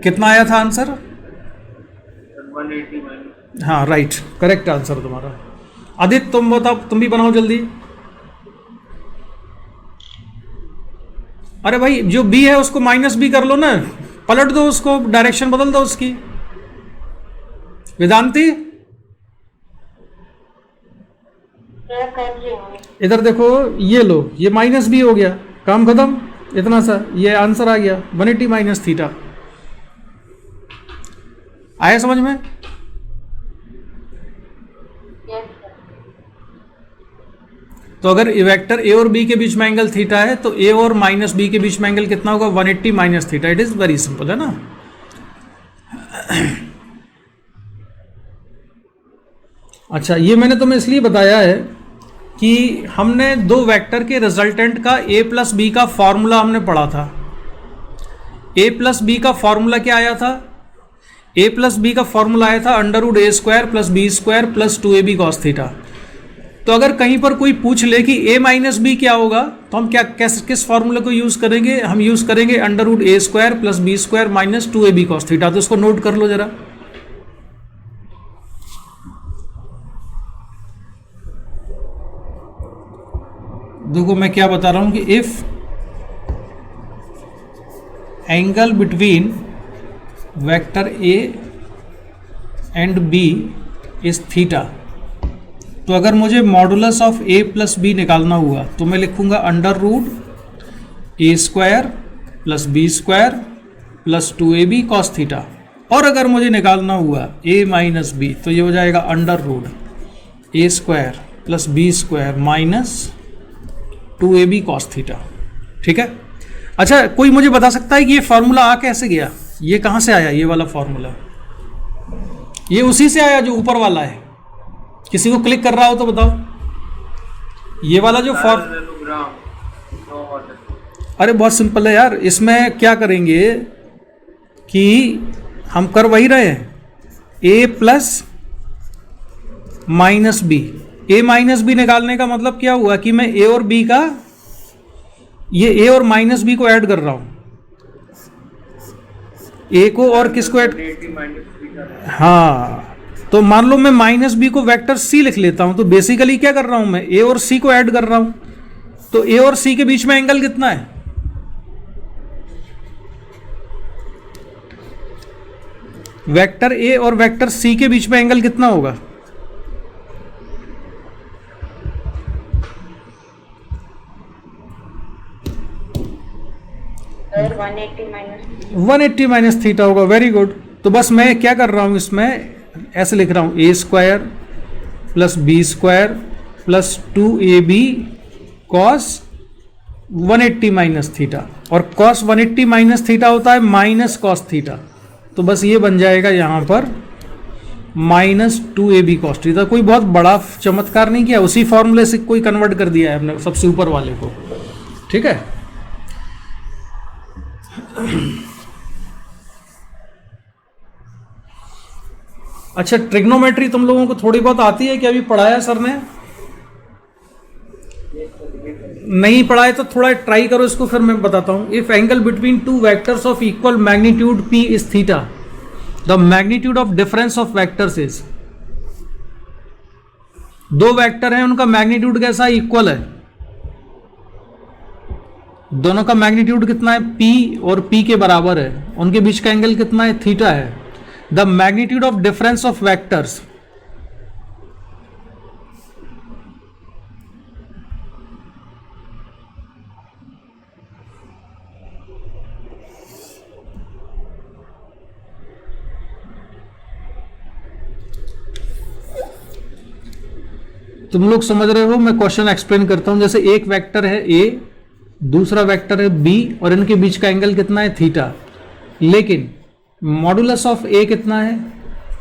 कितना आया था आंसर? 180 माइनस। हाँ राइट, करेक्ट आंसर तुम्हारा। आदित्य तुम बताओ, तुम भी बनाओ जल्दी। अरे भाई जो B है उसको माइनस B कर लो ना, पलट दो उसको, डायरेक्शन बदल दो उसकी। वेदांती इधर देखो, ये लो, ये माइनस B हो गया, काम खत्म, इतना सा, ये आंसर आ गया 180 माइनस थीटा। आया समझ में? तो अगर वेक्टर A और B के बीच में एंगल थीटा है तो A और माइनस B के बीच में एंगल कितना होगा, 180 minus theta. It is very simple, है ना। अच्छा, ये मैंने तुम्हें इसलिए बताया है कि हमने दो वेक्टर के रिजल्टेंट का A प्लस B का फॉर्मूला हमने पढ़ा था। A प्लस B का फॉर्मूला क्या आया था? A प्लस B का फॉर्मूला आया था √A square plus B square plus 2AB cos theta. तो अगर कहीं पर कोई पूछ ले कि A माइनस B क्या होगा, तो हम क्या किस फॉर्मूले को यूज़ करेंगे? हम यूज़ करेंगे under root A square plus B square minus 2ab cos theta. तो इसको नोट कर लो जरा। देखो मैं क्या बता रहा हूं कि if angle between vector A and B is theta, तो अगर मुझे modulus of A plus B निकालना हुआ तो मैं लिखूंगा under root A square plus B square plus 2ab cos theta. और अगर मुझे निकालना हुआ ए माइनस बी तो ये हो जाएगा under root A square plus B square minus 2ab cos theta. ठीक है। अच्छा, कोई मुझे बता सकता है कि ये फॉर्मूला आ कैसे गया? ये कहाँ से आया? ये वाला फॉर्मूला ये उसी से आया जो ऊपर वाला है। किसी को क्लिक कर रहा हो तो बताओ। ये वाला जो अरे बहुत सिंपल है यार। इसमें क्या करेंगे कि हम कर वही रहे हैं, ए प्लस माइनस बी। ए माइनस बी निकालने का मतलब क्या हुआ कि मैं ए और बी का, ये ए और माइनस बी को ऐड कर रहा हूं। ए को और किसको ऐड? हाँ, तो मान लो मैं माइनस बी को वेक्टर सी लिख लेता हूं, तो बेसिकली क्या कर रहा हूं मैं? ए और सी को ऐड कर रहा हूं। तो ए और सी के बीच में एंगल कितना है? वेक्टर ए और वेक्टर सी के बीच में एंगल कितना होगा? सर 180 माइनस थीटा होगा। Very good. तो बस मैं क्या कर रहा हूं, इसमें ऐसे लिख रहा हूं A square plus B square plus 2ab cos 180 minus theta. और कॉस 180 माइनस थीटा होता है माइनस कॉस थीटा। तो बस ये बन जाएगा यहां पर माइनस 2ab कॉस थीटा। कोई बहुत बड़ा चमत्कार नहीं किया, उसी फॉर्मूले से कोई कन्वर्ट कर दिया है हमने सबसे ऊपर वाले को। ठीक है। अच्छा, ट्रिग्नोमेट्री तुम लोगों को थोड़ी बहुत आती है क्या? अभी पढ़ाया सर ने? नहीं पढ़ाए तो थोड़ा ट्राई करो इसको, फिर मैं बताता हूं। If angle between two vectors of equal magnitude p is theta, the magnitude of difference of vectors is. दो वेक्टर हैं, उनका मैग्नीट्यूड कैसा है? इक्वल है। दोनों का मैग्नीट्यूड कितना है? p और p के बराबर है। उनके बीच का एंगल कितना है? थीटा है। The magnitude of difference of vectors, तुम लोग समझ रहे हो? मैं क्वेश्चन एक्सप्लेन करता हूं। जैसे एक वेक्टर है a, दूसरा वेक्टर है b, और इनके बीच का एंगल कितना है? थीटा। लेकिन मॉडुलस ऑफ a कितना है?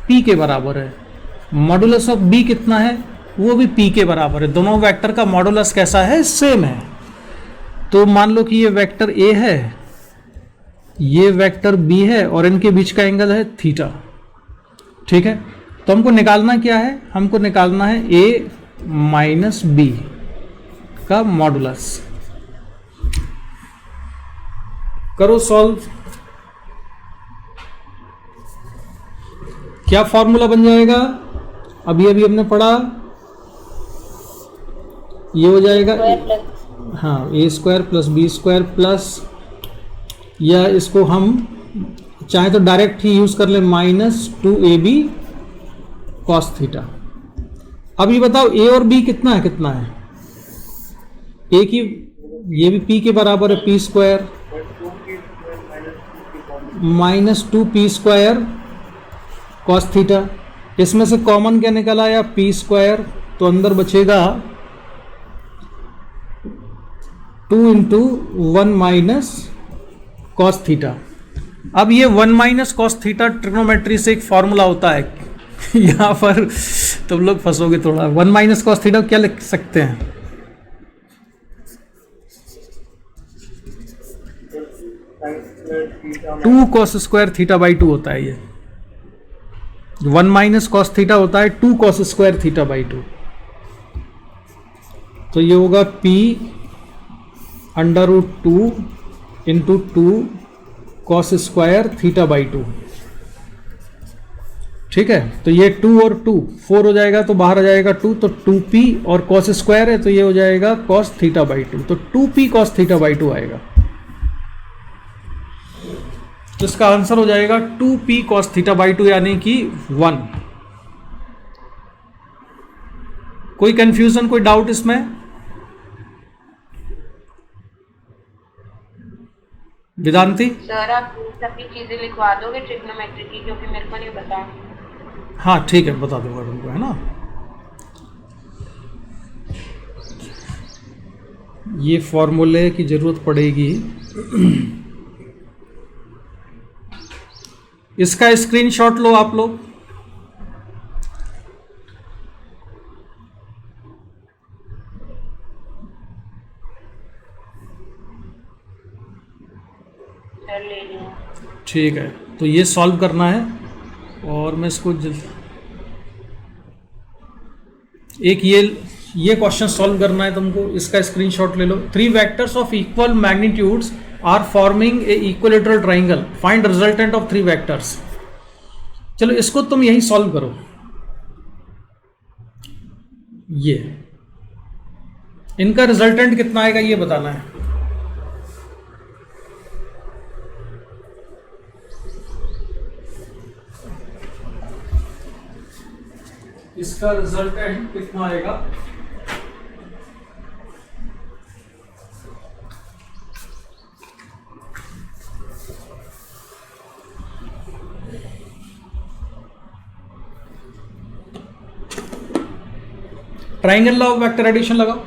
p के बराबर है। मॉडुलस ऑफ b कितना है? वो भी p के बराबर है। दोनों वेक्टर का मॉडुलस कैसा है? सेम है। तो मान लो कि ये वेक्टर a है, ये वेक्टर b है, और इनके बीच का एंगल है थीटा। ठीक है। तो हमको निकालना क्या है? हमको निकालना है a माइनस b का मॉडुलस। करो सॉल्व। क्या फॉर्मूला बन जाएगा? अभी हमने पढ़ा, ये हो जाएगा हाँ A square plus B square plus, या इसको हम चाहे तो डायरेक्ट ही यूज कर ले, माइनस 2ab कॉस थीटा। अब ये बताओ ए और बी कितना है? कितना है? ए की, ये भी p के बराबर है, p square minus 2p square cos theta. इसमें से कॉमन क्या निकल आया? p square. तो अंदर बचेगा 2 इंटू 1 माइनस कॉस थीटा। अब ये 1 माइनस कॉस थीटा ट्रिग्नोमेट्री से एक फॉर्मूला होता है। यहां पर तुम लोग फंसोगे थोड़ा। 1 माइनस कॉस थीटा क्या लिख सकते हैं? Two cos square theta by 2 होता है। ये 1 माइनस कॉस थीटा होता है 2 कॉस स्क्वायर थीटा बाई 2। तो ये होगा p √2 into 2 cos square theta by 2। ठीक है, तो ये 2 और 2 4 हो जाएगा, तो बाहर आ जाएगा 2, तो 2p और कॉस स्क्वायर है तो ये हो जाएगा कॉस थीटा बाई 2, तो 2p कॉस थीटा बाई 2 आएगा। तो इसका आंसर हो जाएगा 2p कॉस थीटा बाई 2 यानी कि 1। कोई कंफ्यूजन, कोई डाउट इसमें? वेदांती? सर आप सभी चीजें लिखवा दोगे ट्रिग्नोमेट्री की, क्योंकि मेरे को नहीं पता। हाँ ठीक है, बता दूंगा तुमको, है ना। ये फॉर्मूले की जरूरत पड़ेगी। इसका स्क्रीनशॉट लो आप लोग। सर ले लिया। ठीक है, तो ये सॉल्व करना है और मैं इसको एक ये क्वेश्चन सॉल्व करना है तुमको। इसका स्क्रीनशॉट ले लो। 3 vectors of equal magnitudes are forming a equilateral triangle, find resultant of 3 vectors. चलो इसको तुम यही सॉल्व करो। ये इनका रिजल्टेंट कितना आएगा ये बताना है। इसका रिजल्टेंट कितना आएगा? Triangle law of vector addition लगाओ।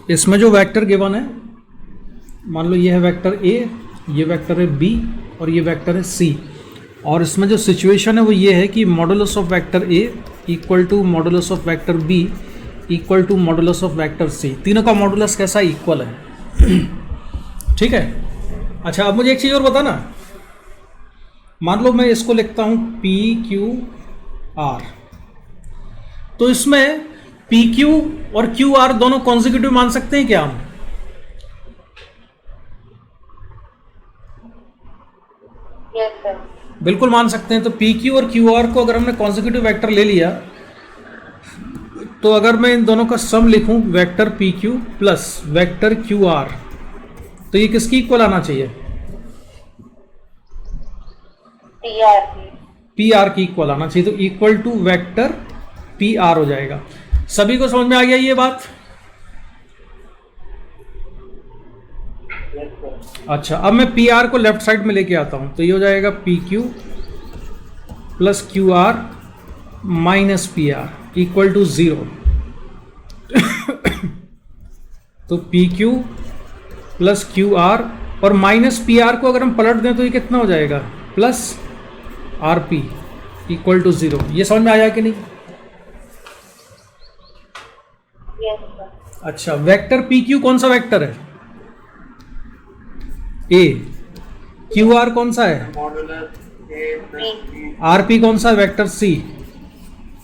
इसमें जो वेक्टर गिवन है, मान लो ये है वेक्टर ए, ये वेक्टर है बी और ये वेक्टर है सी, और इसमें जो सिचुएशन है वो ये है कि modulus of vector A equal to modulus of vector B equal to modulus of vector C. तीनों का मॉडुलस कैसा इक्वल है। ठीक है, अच्छा अब मुझे एक चीज़ और बता ना। मान लो मैं इसको लिखता हूँ पी क्यू आर, तो इसमें पी क्यू और क्यू आर दोनों कॉन्जिक्यूटिव मान सकते हैं क्या हम? Yes sir. बिल्कुल मान सकते हैं। तो पी क्यू और क्यू आर को अगर हमने कॉन्जिक्यूटिव वेक्टर ले लिया, तो अगर मैं इन दोनों का सम लिखूं vector P Q plus vector Q R, तो ये किसकी इक्वल आना चाहिए? पी आर की इक्वल आना चाहिए। तो equal to vector P R हो जाएगा। सभी को समझ में आ गया ये बात? अच्छा, अब मैं पी आर को लेफ्ट साइड में लेके आता हूं, तो ये हो जाएगा P Q plus Q R minus P R equal to 0। तो P Q plus Q R और माइनस पी आर को अगर हम पलट दें तो ये कितना हो जाएगा? Plus R P equal to 0। ये समझ में आया कि नहीं? अच्छा, वेक्टर पी क्यू कौन सा वेक्टर है? ए। क्यू आर कौन सा है? आर पी कौन सा है? Vector C.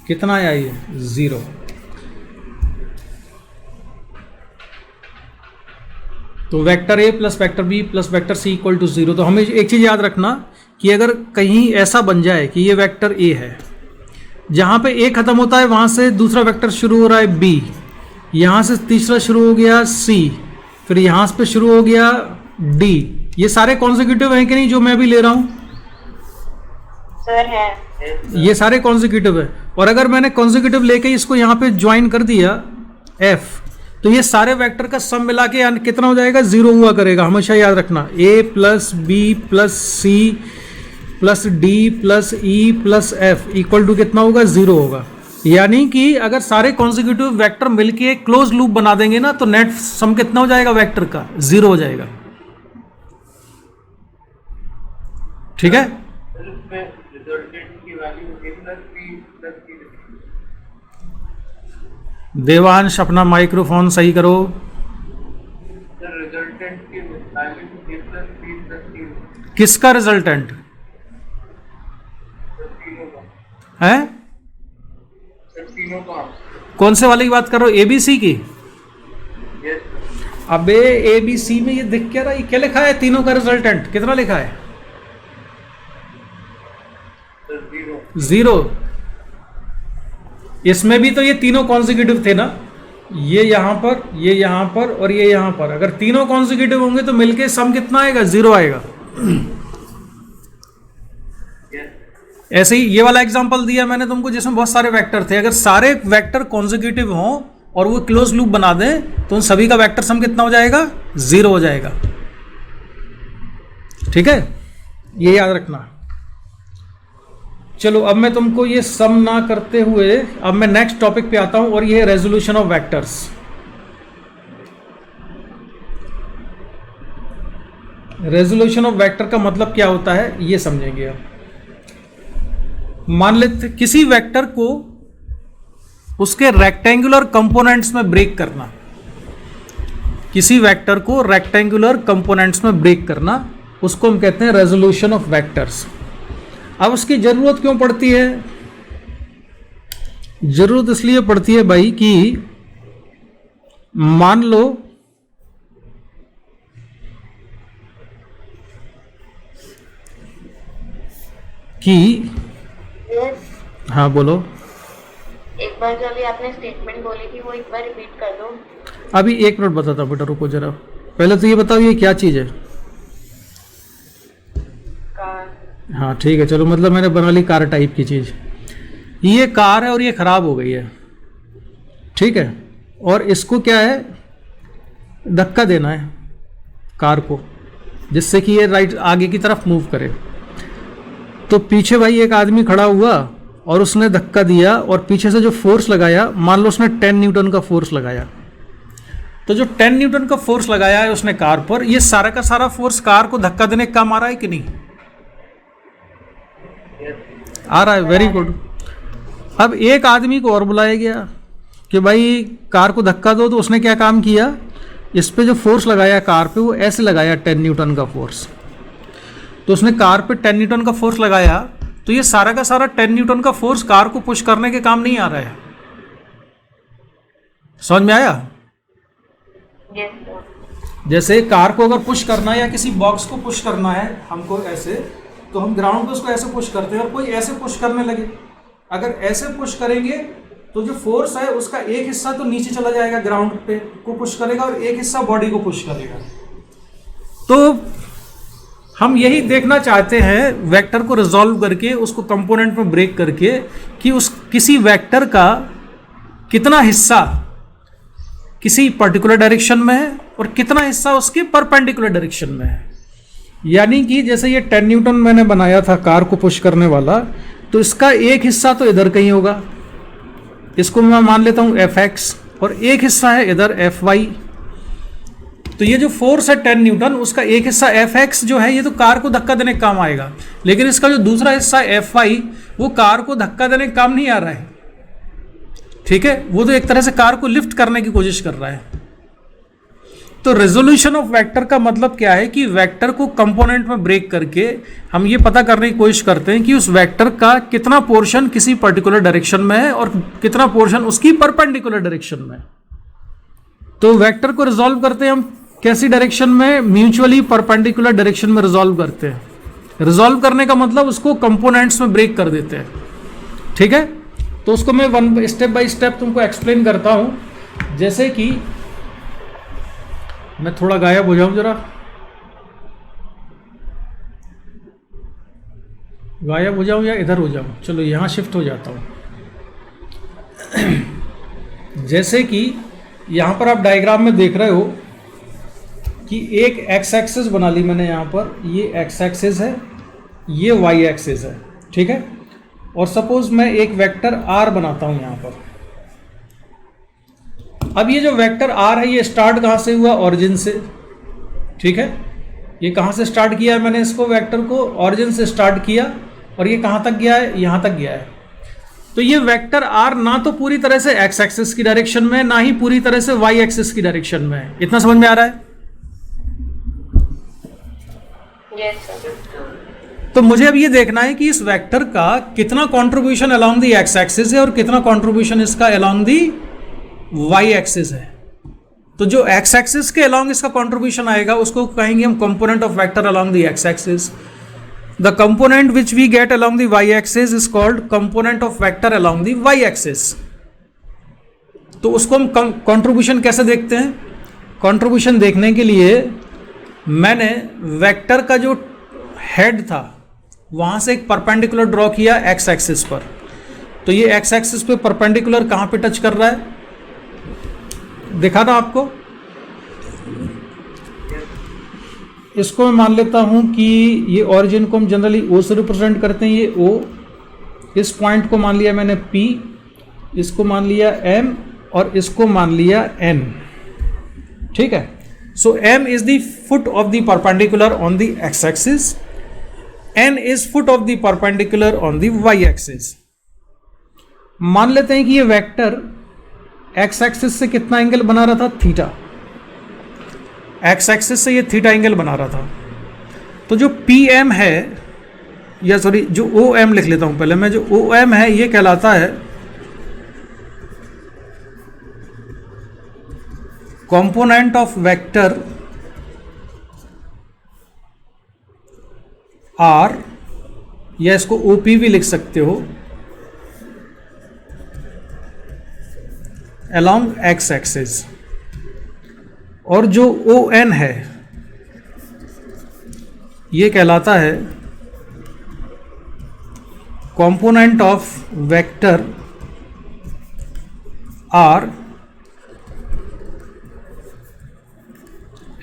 कितना आया ये? 0। तो vector A plus vector B plus vector C equal to 0। तो हमें एक चीज याद रखना कि अगर कहीं ऐसा बन जाए कि ये वेक्टर ए है, जहां पे ए खत्म होता है वहां से दूसरा वेक्टर शुरू हो रहा है बी, यहां से तीसरा शुरू हो गया सी, फिर यहां पे शुरू हो गया डी, ये सारे कॉन्जिक्यूटिव हैं कि नहीं जो मैं भी ले रहा हूं? सर है। ये सारे कॉन्जिक्यूटिव है। और अगर मैंने कॉन्जिक्यूटिव लेके इसको यहाँ पे ज्वाइन कर दिया एफ, तो ये सारे वेक्टर का सम मिला के कितना हो जाएगा? 0 हुआ करेगा। हमेशा याद रखना, A plus B plus C plus D plus E plus F equal to कितना होगा? 0 होगा। यानी कि अगर सारे कॉन्जिक्यूटिव वेक्टर मिलके क्लोज लूप बना देंगे ना, तो नेट सम कितना हो जाएगा वेक्टर का? 0 हो जाएगा। ठीक है। रिजल्टेंट की वैल्यू ए प्लस बी प्लस सी। देवांश अपना माइक्रोफोन सही करो। सर रिजल्टेंट की वैल्यू ए प्लस बी प्लस सी। किसका रिजल्टेंट सर तीनों का। है? सर तीनों का। कौन से वाले की बात कर रहे हो, एबीसी की? यस अबे एबीसी में ये दिख क्या रहा है, ये क्या लिखा है? तीनों का रिजल्टेंट कितना लिखा है? Sir zero. जीरो। इसमें भी तो ये तीनों कॉन्जिक्यूटिव थे ना, ये यहां पर, ये यहां पर और ये यहां पर। अगर तीनों कॉन्जिक्यूटिव होंगे तो मिलके सम कितना आएगा? जीरो आएगा। ऐसे ही ये वाला एग्जांपल दिया मैंने तुमको जिसमें बहुत सारे वेक्टर थे। अगर सारे वेक्टर कॉन्जिक्यूटिव हों और वो क्लोज लूप बना दें तो उन सभी का वेक्टर सम कितना हो जाएगा? जीरो हो जाएगा। ठीक है, ये याद रखना। चलो अब मैं तुमको ये सम ना करते हुए अब मैं नेक्स्ट टॉपिक पे आता हूं और ये है resolution of vectors. Resolution of vector का मतलब क्या होता है ये समझेंगे अब। मान लेते किसी वेक्टर को उसके रेक्टेंगुलर कंपोनेंट्स में ब्रेक करना, किसी वेक्टर को रेक्टेंगुलर कंपोनेंट्स में ब्रेक करना, उसको हम कहते हैं रेजोल्यूशन ऑफ वेक्टर्स। अब उसकी जरूरत क्यों पड़ती है? जरूरत इसलिए पड़ती है भाई कि मान लो कि हाँ बोलो। एक बार जो अभी आपने स्टेटमेंट बोली थी वो एक बार रिपीट कर दो। अभी 1 मिनट बताता बेटा, रुको जरा। पहले तो ये बताओ ये क्या चीज है? कार। हाँ ठीक है, चलो मतलब मैंने बना ली कार टाइप की चीज। ये कार है और ये खराब हो गई है, ठीक है, और इसको क्या है, धक्का देना है कार को जिससे कि ये राइट आगे की तरफ मूव करे। तो पीछे भाई एक आदमी खड़ा हुआ और उसने धक्का दिया और पीछे से जो फोर्स लगाया, मान लो उसने 10 न्यूटन का फोर्स लगाया। तो जो 10 न्यूटन का फोर्स लगाया है उसने कार पर, ये सारा का सारा फोर्स कार को धक्का देने का काम आ रहा है कि नहीं? आ रहा है, वेरी गुड। अब एक आदमी को और बुलाया गया कि भाई कार को धक्का दो, तो उसने क्या काम किया, इस पे जो फोर्स लगाया कार पे वो ऐसे लगाया 10 न्यूटन का फोर्स। तो उसने कार पे 10 न्यूटन का फोर्स लगाया, तो ये सारा का सारा 10 न्यूटन का फोर्स कार को पुश करने के काम नहीं आ रहा है। समझ में आया? Yes sir. जैसे कार को अगर पुश करना है या किसी बॉक्स को पुश करना है हमको ऐसे, तो हम ग्राउंड पे उसको ऐसे पुश करते हैं और कोई ऐसे पुश करने लगे। अगर ऐसे पुश करेंगे तो जो फोर्स है उसका एक हिस्सा तो नीचे चला जाएगा, ग्राउंड पे को पुश करेगा, और एक हिस्सा बॉडी को पुश करेगा। तो हम यही देखना चाहते हैं वेक्टर को रिजॉल्व करके, उसको कंपोनेंट में ब्रेक करके, कि उस किसी वेक्टर का कितना हिस्सा किसी पर्टिकुलर डायरेक्शन में है और कितना हिस्सा उसके परपेंडिकुलर डायरेक्शन में है। यानी कि जैसे ये 10 न्यूटन मैंने बनाया था कार को पुश करने वाला, तो इसका एक हिस्सा तो इधर कहीं होगा, इसको मैं मान लेता हूं Fx, और एक हिस्सा है इधर Fy। तो ये जो फोर्स है 10 न्यूटन, उसका एक हिस्सा Fx जो है ये तो कार को धक्का देने का काम आएगा, लेकिन इसका जो दूसरा हिस्सा Fy वो कार को धक्का देने का काम नहीं आ रहा है, ठीक है, वो तो एक तरह से कार को लिफ्ट करने की कोशिश कर रहा है। तो रेजोल्यूशन ऑफ वेक्टर का मतलब क्या है कि वेक्टर को कंपोनेंट में ब्रेक करके हम ये पता करने की कोशिश करते हैं कि उस वेक्टर का कितना पोर्शन किसी पर्टिकुलर डायरेक्शन में है और कितना पोर्शन उसकी परपेंडिकुलर डायरेक्शन में है। तो वेक्टर को रिजॉल्व करते हैं हम कैसी डायरेक्शन में? म्यूचुअली परपेंडिकुलर डायरेक्शन में रिजॉल्व करते हैं। रिजॉल्व करने का मतलब उसको कंपोनेंट्स में ब्रेक कर देते हैं, ठीक है। तो उसको मैं वन स्टेप बाय स्टेप तुमको एक्सप्लेन करता हूं। जैसे कि मैं थोड़ा गायब हो जाऊं, जरा गायब हो जाऊं या इधर हो जाऊं, चलो यहां शिफ्ट हो जाता हूं। जैसे कि यहां पर आप डायग्राम में देख रहे हो कि एक एक्स एक्सिस बना ली मैंने, यहां पर ये एक्स एक्सिस है, ये वाई एक्सिस है, ठीक है। और सपोज मैं एक वेक्टर आर बनाता हूं यहां पर। अब ये जो वेक्टर आर है ये स्टार्ट कहां से हुआ? ऑरिजिन से, ठीक है। ये कहां से स्टार्ट किया है मैंने इसको, वेक्टर को ऑरिजिन से स्टार्ट किया, और ये कहाँ तक गया है, यहाँ तक गया है। तो ये वेक्टर आर ना तो पूरी तरह से एक्स एक्सिस की डायरेक्शन में, ना ही पूरी तरह से वाई एक्सिस की डायरेक्शन में है। इतना समझ में आ रहा है? Yes sir. तो मुझे अब ये देखना है कि इस वेक्टर का कितना contribution along the X axis है और कितना कंट्रीब्यूशन इसका अलोंग द वाई एक्सिस है। तो जो एक्स एक्सिस के अलोंग इसका कंट्रीब्यूशन आएगा उसको कहेंगे हम component of vector along the X axis. The component which we get along the Y axis is called component of vector along the Y axis. तो उसको हम कंट्रीब्यूशन कैसे देखते हैं? कंट्रीब्यूशन देखने के लिए मैंने वेक्टर का जो हेड था वहां से एक परपेंडिकुलर ड्रॉ किया एक्स एक्सिस पर। तो ये एक्स एक्सिस पे परपेंडिकुलर कहां पे टच कर रहा है, दिखा था आपको। इसको मैं मान लेता हूं कि ये ओरिजिन को हम जनरली ओ से रिप्रेजेंट करते हैं, ये ओ। इस पॉइंट को मान लिया मैंने पी, इसको मान लिया एम और इसको मान लिया एन। ठीक है। So M is the foot of the perpendicular on the X axis, N is foot of the perpendicular on the Y axis. मान लेते हैं कि ये वेक्टर एक्स एक्सिस से कितना एंगल बना रहा था, थीटा। एक्स एक्सिस से ये थीटा एंगल बना रहा था। तो जो पी एम है, या सॉरी जो ओ एम लिख लेता हूं पहले मैं, जो ओ एम है ये कहलाता है कंपोनेंट ऑफ वेक्टर आर, या इसको ओपी भी लिख सकते हो, अलोंग एक्स एक्सिस। और जो ओ एन है ये कहलाता है component of vector R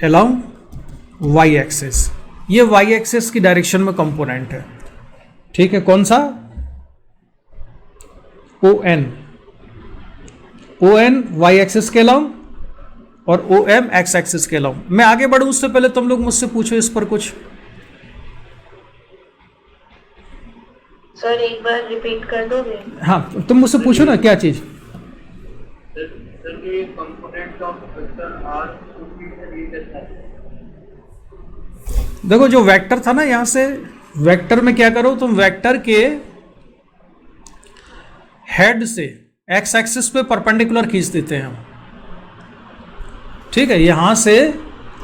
along Y axis. ये वाई एक्सिस की डायरेक्शन में कंपोनेंट है। ठीक है, कौन सा? O N. O N Y axis के अलोंग और ओ एम एक्स एक्सिस के अलोंग। मैं आगे बढ़ूं उससे पहले तुम लोग मुझसे पूछो इस पर कुछ। सर एक बार रिपीट कर दोगे? हाँ, तुम मुझसे पूछो ना क्या चीज। सर ये component of vector R OP से ये कैसा है? देखो जो वेक्टर था ना, यहां से वेक्टर में क्या करो तुम, वेक्टर के हेड से एक्स एक्सिस पे परपेंडिकुलर खींच देते हैं हम। ठीक है, यहां से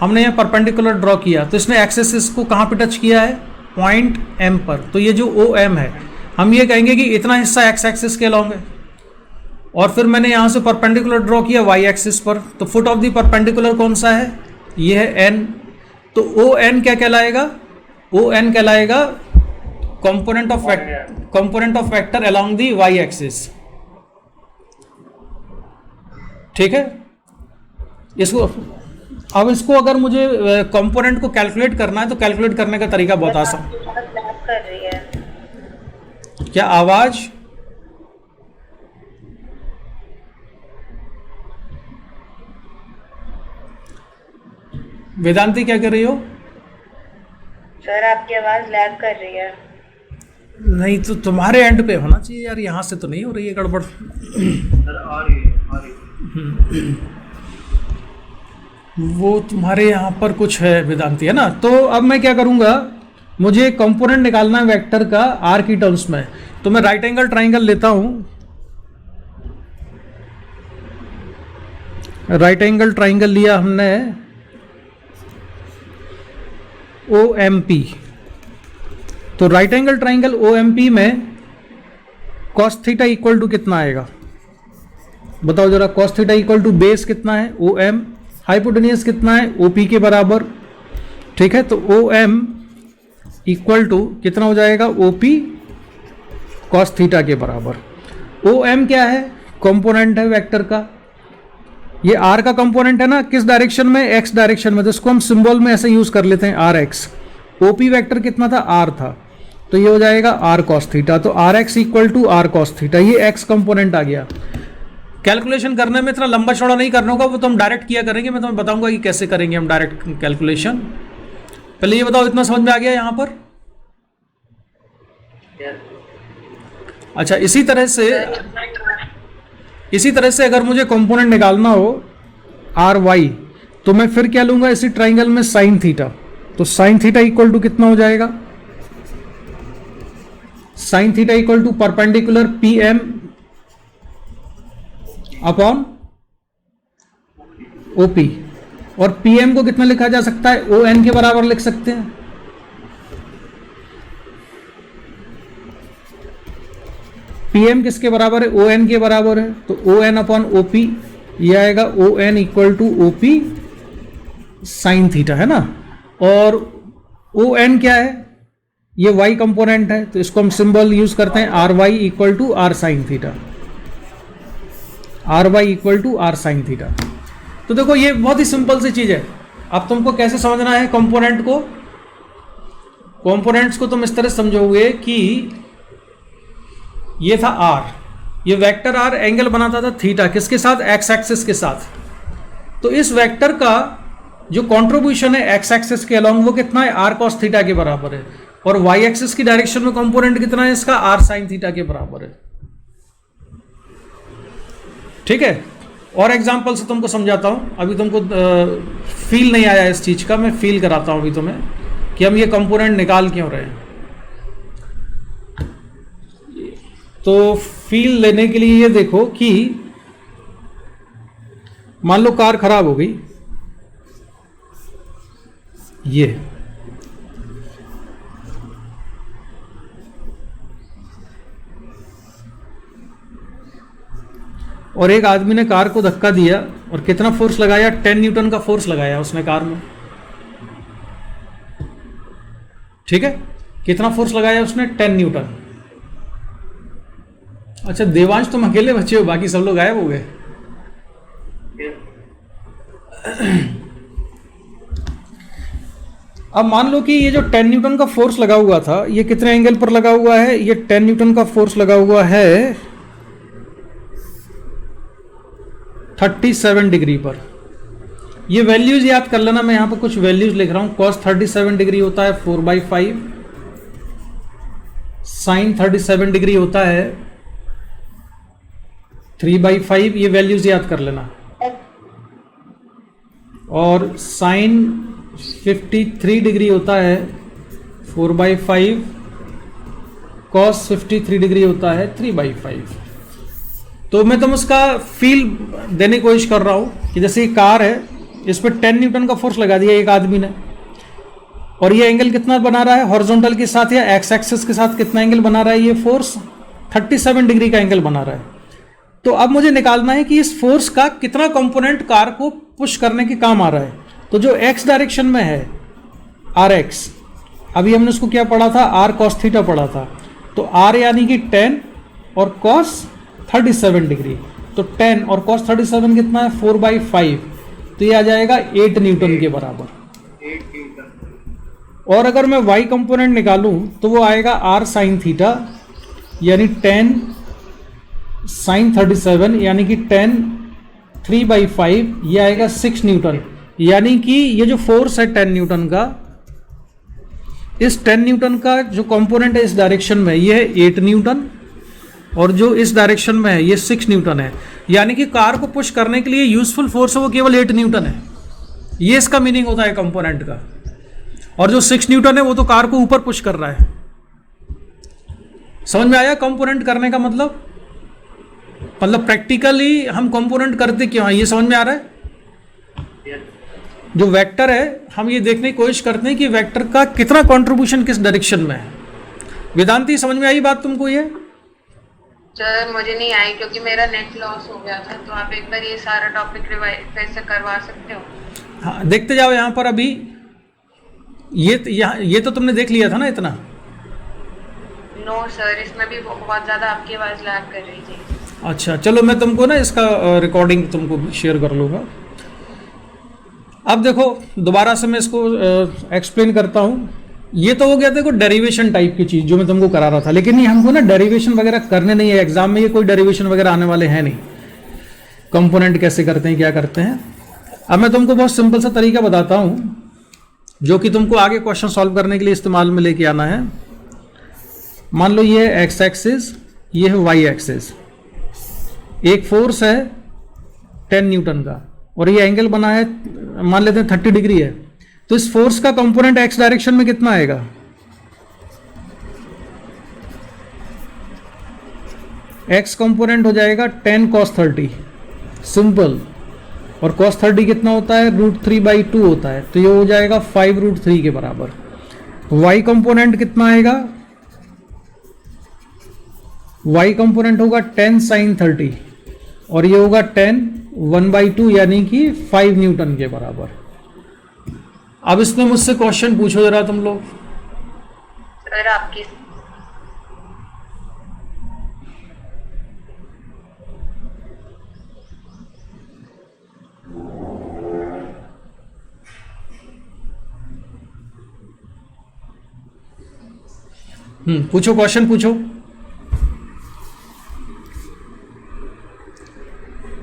हमने यह परपेंडिकुलर ड्रॉ किया तो इसने एक्स एक्सिस को कहां पे टच किया है, पॉइंट एम पर। तो ये जो ओ एम है हम ये कहेंगे कि इतना हिस्सा एक्स एक्सिस के अलोंग है। और फिर मैंने यहां से परपेंडिकुलर ड्रॉ किया वाई एक्सिस पर। तो फुट ऑफ द परपेंडिकुलर कौन सा है, ये है एन। तो ओ एन क्या कहलाएगा, ओ एन कहलाएगा component of vector along the Y axis. ठीक है, इसको अब इसको अगर मुझे कंपोनेंट को कैलकुलेट करना है तो कैलकुलेट करने का तरीका बहुत आसान। कर रही है क्या आवाज? वेदांती क्या कर रही हो? सर आपकी आवाज लैग कर रही है। नहीं तो तुम्हारे एंड पे होना चाहिए यार, यहां से तो नहीं हो रही है गड़बड़। सर आ रही है। वो तुम्हारे यहाँ पर कुछ है वेदांती, है ना। तो अब मैं क्या करूँगा, मुझे कंपोनेंट निकालना है वेक्टर का आर की टर्म्स में। तो मैं राइट एंगल ट्राइंगल लेता हूँ। राइट एंगल ट्राइंगल लिया हमने ओ एम पी। तो right angle triangle O M P में कॉस थीटा इक्वल टू कितना आएगा, बताओ जरा। Cos theta equal to base कितना है, ओ एम। हाइपोटेनियस कितना है, ओ पी के बराबर। ठीक है, तो ओ एम इक्वल टू कितना हो जाएगा, ओ पी कॉस थीटा के बराबर। ओ एम क्या है, कंपोनेंट है वेक्टर का। ये आर का कंपोनेंट है ना, किस डायरेक्शन में, एक्स डायरेक्शन में। तो इसको हम सिंबल में ऐसे यूज कर लेते हैं, R X. O P vector कितना था, आर था। तो ये हो जाएगा आर कॉस थीटा। तो R X equal to R cos theta, ये एक्स कंपोनेंट आ गया। कैलकुलेशन करने में इतना लंबा चौड़ा नहीं करना होगा, वो तो हम डायरेक्ट किया करेंगे। मैं तुम्हें बताऊंगा कि कैसे करेंगे हम डायरेक्ट कैलकुलेशन। पहले ये बताओ, इतना समझ में आ गया यहाँ पर? अच्छा, इसी तरह से अगर मुझे कंपोनेंट निकालना हो आर वाई, तो मैं फिर क्या लूंगा इसी ट्राइंगल में साइन थीटा। तो साइन थीटा इक्वल टू कितना हो जाएगा? Sine theta equal to perpendicular P M upon OP. और पी एम को कितना लिखा जा सकता है? ओ एन के बराबर लिख सकते हैं। पी एम किसके बराबर है? ओ एन के बराबर है। तो O N upon O P, ये आएगा O N equal to O P sine theta, है ना। और ओ एन क्या है? ये y कंपोनेंट है, तो इसको हम सिंबल यूज करते हैं R Y equal to R sine theta, R Y equal to R sine theta. तो देखो ये बहुत ही सिंपल सी चीज है। अब तुमको कैसे समझना है कंपोनेंट को? कंपोनेंट्स को तुम इस तरह समझोगे कि ये था r, ये वेक्टर r एंगल बनाता था थीटा, किसके साथ? एक्स एक्सिस के साथ। तो इस वेक्टर का जो कंट्रीब्यूशन है एक्स एक्सिस के अलोंग वो कितना है? r cos थीटा के बराबर है। और y एक्सिस की डायरेक्शन में कंपोनेंट कितना है इसका? r sin थीटा के बराबर है। ठीक है, और एग्जांपल से तुमको समझाता हूं। अभी तुमको फील नहीं आया इस चीज का, मैं फील कराता हूं अभी तुम्हें कि हम ये कंपोनेंट निकाल क्यों रहे हैं। तो फील लेने के लिए ये देखो कि मान लो कार खराब हो गई, ये और एक आदमी ने कार को धक्का दिया और कितना फोर्स लगाया? 10 न्यूटन का फोर्स लगाया उसने कार में। ठीक है, कितना फोर्स लगाया उसने? 10 न्यूटन। अच्छा देवांश तुम अकेले बचे हो, बाकी सब लोग गायब हो गए। अब मान लो कि ये जो 10 न्यूटन का फोर्स लगा हुआ था, ये कितने एंगल पर लगा हुआ है? ये 10 न्यूटन का फोर्स लगा हुआ है 37 डिग्री पर। ये वैल्यूज याद कर लेना, मैं यहां पर कुछ वैल्यूज लिख रहा हूं। cos 37 डिग्री होता है 4/5, sin 37 डिग्री होता है 3/5, ये वैल्यूज याद कर लेना। और sin 53 डिग्री होता है 4/5, cos 53 डिग्री होता है 3/5। तो मैं तुम उसका फील देने की कोशिश कर रहा हूं कि जैसे ये कार है, इस पर 10 न्यूटन का फोर्स लगा दिया एक आदमी ने, और ये एंगल कितना बना रहा है हॉरिजॉन्टल के साथ या एक्स एक्सिस के साथ? कितना एंगल बना रहा है ये फोर्स? 37 डिग्री का एंगल बना रहा है। तो अब मुझे निकालना है कि इस फोर्स का कितना कंपोनेंट कार को पुश करने के काम आ रहा है। तो जो एक्स डायरेक्शन में है आर एक्स, अभी हमने उसको क्या पढ़ा था? आर कॉस थीटा पढ़ा था। तो आर यानी कि 10 और कॉस 37 डिग्री, तो 10 और cos 37 कितना है? 4/5, तो ये आ जाएगा 8 न्यूटन के बराबर। और अगर मैं y कंपोनेंट निकालूं तो वो आएगा r sin थीटा, यानी 10 sin 37 यानी कि 10 3/5, ये आएगा 6 न्यूटन। यानी कि ये जो फोर्स है 10 न्यूटन का, इस 10 न्यूटन का जो कंपोनेंट है इस डायरेक्शन में ये है 8 न्यूटन, और जो इस डायरेक्शन में है ये 6 न्यूटन है। यानी कि कार को पुश करने के लिए यूजफुल फोर्स है वो केवल 8 न्यूटन है। ये इसका मीनिंग होता है कंपोनेंट का। और जो 6 न्यूटन है वो तो कार को ऊपर पुश कर रहा है। समझ में आया कंपोनेंट करने का मतलब? प्रैक्टिकली हम कंपोनेंट करते क्यों हैं, ये समझ में आ रहा है? जो वेक्टर है, हम ये देखने की कोशिश करते हैं कि वेक्टर का कितना कंट्रीब्यूशन किस डायरेक्शन में है। वेदांती समझ में आई बात तुमको? ये सर मुझे नहीं आई क्योंकि मेरा नेट लॉस हो गया था, तो आप एक बार ये सारा टॉपिक रिवाइज फिर से करवा सकते हो? हाँ देखते जाओ। यहाँ पर अभी ये तो तुमने देख लिया था ना इतना? नो सर, इसमें भी बहुत ज़्यादा आपकी आवाज़ लैग कर रही थी। अच्छा चलो, मैं तुमको ना इसका रिकॉर्डिंग तुमको शेयर कर लूँगा। अब देखो दोबारा से मैं इसको एक्सप्लेन करता हूँ। ये तो हो गया देखो डेरिवेशन टाइप की चीज़ जो मैं तुमको करा रहा था, लेकिन ये हमको ना डेरिवेशन वगैरह करने नहीं है एग्जाम में। ये कोई डेरिवेशन वगैरह आने वाले हैं नहीं। कंपोनेंट कैसे करते हैं, क्या करते हैं। अब मैं तुमको बहुत सिंपल सा तरीका बताता हूँ जो कि तुमको आगे क्वेश्चन सॉल्व करने के लिए इस्तेमाल में लेके आना है। मान लो ये है एक्स एक्सिस, ये है वाई एक्सिस, एक फोर्स है 10 न्यूटन का और ये एंगल बना है, मान लेते हैं 30 डिग्री है, तो इस फोर्स का कंपोनेंट एक्स डायरेक्शन में कितना आएगा? एक्स कंपोनेंट हो जाएगा 10 cos 30, सिंपल। और cos 30 कितना होता है? √3/2 होता है, तो ये हो जाएगा 5√3 के बराबर। y कंपोनेंट कितना आएगा? y कंपोनेंट होगा 10 sin 30 और ये होगा 10 1/2 यानी कि 5 न्यूटन के बराबर। अब इसमें मुझसे क्वेश्चन पूछो जरा तुम लोग। सर आपकी पूछो, क्वेश्चन पूछो।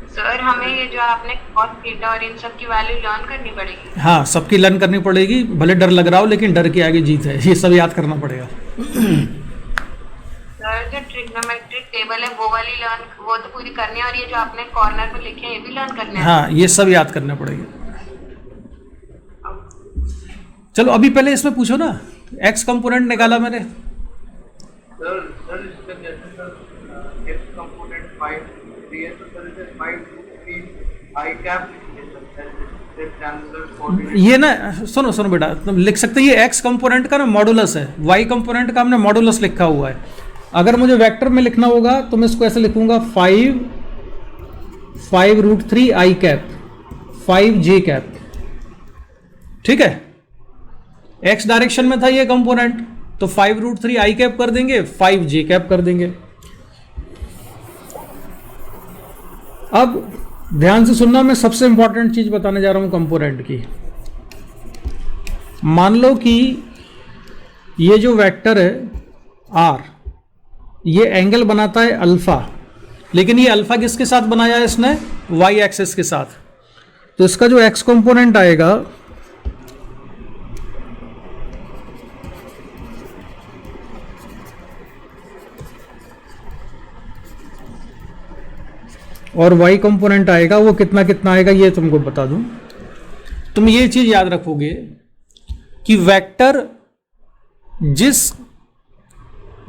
सर हमें ये जो आपने cos थीटा और इन सब की वैल्यू लर्न करनी पड़ेगी। हाँ, सबकी लर्न करनी पड़ेगी, भले डर लग रहा हो लेकिन डर के आगे जीत है, ये सब याद करना पड़ेगा। सर जो ट्रिग्नोमेट्रिक टेबल है वो वाली लर्न, वो तो पूरी करनी है, और ये जो आपने कॉर्नर पे लिखे हैं ये भी लर्न करने हैं। हाँ, ये सब याद करना पड़ेगा। चलो अभी पहले इसमें पूछो ना, एक्स कंपोनेंट निकाला मैंने। सर इसका जैसे सर एक्स कंपोनेंट 5 दिए तो सर इसे 5√3 आई कैप ये ना, सुनो सुनो बेटा, तुम लिख सकते हैं ये एक्स कंपोनेंट का ना मॉडुलस है, वाई कंपोनेंट का हमने मॉडुलस लिखा हुआ है। अगर मुझे वेक्टर में लिखना होगा तो मैं इसको ऐसे लिखूंगा 5√3 आई कैप 5 जे कैप, ठीक है। एक्स डायरेक्शन में था ये कंपोनेंट, तो 5√3 आई कैप कर देंगे, 5 जे कैप कर देंगे। अब ध्यान से सुनना, मैं सबसे इंपॉर्टेंट चीज बताने जा रहा हूं कंपोनेंट की। मान लो कि ये जो वेक्टर है आर, ये एंगल बनाता है अल्फा, लेकिन ये अल्फा किसके साथ बनाया है इसने? वाई एक्सिस के साथ। तो इसका जो एक्स कंपोनेंट आएगा और y कंपोनेंट आएगा, वो कितना कितना आएगा ये तुमको बता दूं। तुम ये चीज याद रखोगे कि वेक्टर जिस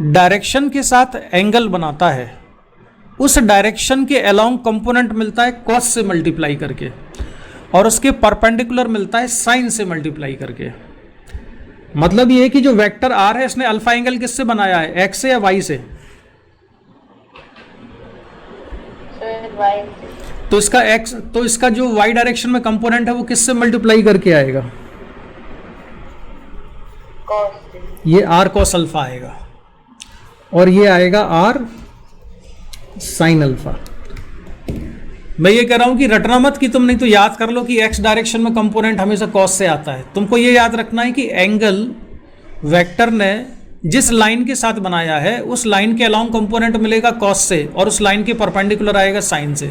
डायरेक्शन के साथ एंगल बनाता है उस डायरेक्शन के अलोंग कंपोनेंट मिलता है कॉस से मल्टीप्लाई करके, और उसके परपेंडिकुलर मिलता है साइन से मल्टीप्लाई करके। मतलब ये है कि जो वेक्टर आर है इसने अल्फा एंगल किससे बनाया है? एक्स से या वाई से? तो इसका x, तो इसका जो y डायरेक्शन में कंपोनेंट है वो किससे मल्टीप्लाई करके आएगा? ये r cos अल्फा आएगा और ये आएगा r sin अल्फा। मैं ये कह रहा हूं कि रटना मत कि तुम नहीं तो याद कर लो कि x डायरेक्शन में कंपोनेंट हमेशा cos से आता है। तुमको ये याद रखना है कि एंगल वेक्टर ने जिस लाइन के साथ बनाया है उस लाइन के अलोंग कंपोनेंट मिलेगा cos से, और उस लाइन के परपेंडिकुलर आएगा sin से।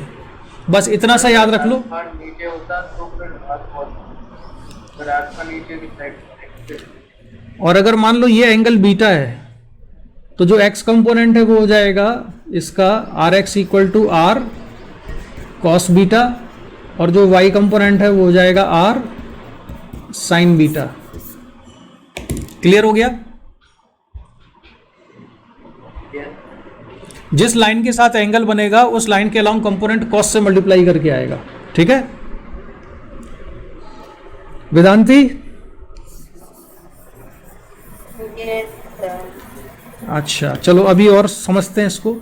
बस इतना सा याद रख लो। नीचे होता तो फिर आपका नीचे की साइड। और अगर मान लो ये एंगल बीटा है तो जो x कंपोनेंट है वो हो जाएगा इसका Rx = R cos बीटा, और जो y कंपोनेंट है वो हो जाएगा R sin बीटा। क्लियर हो गया? जिस लाइन के साथ एंगल बनेगा उस लाइन के अलोंग कंपोनेंट cos से मल्टीप्लाई करके आएगा, ठीक है वेदांती? अच्छा चलो अभी और समझते हैं इसको।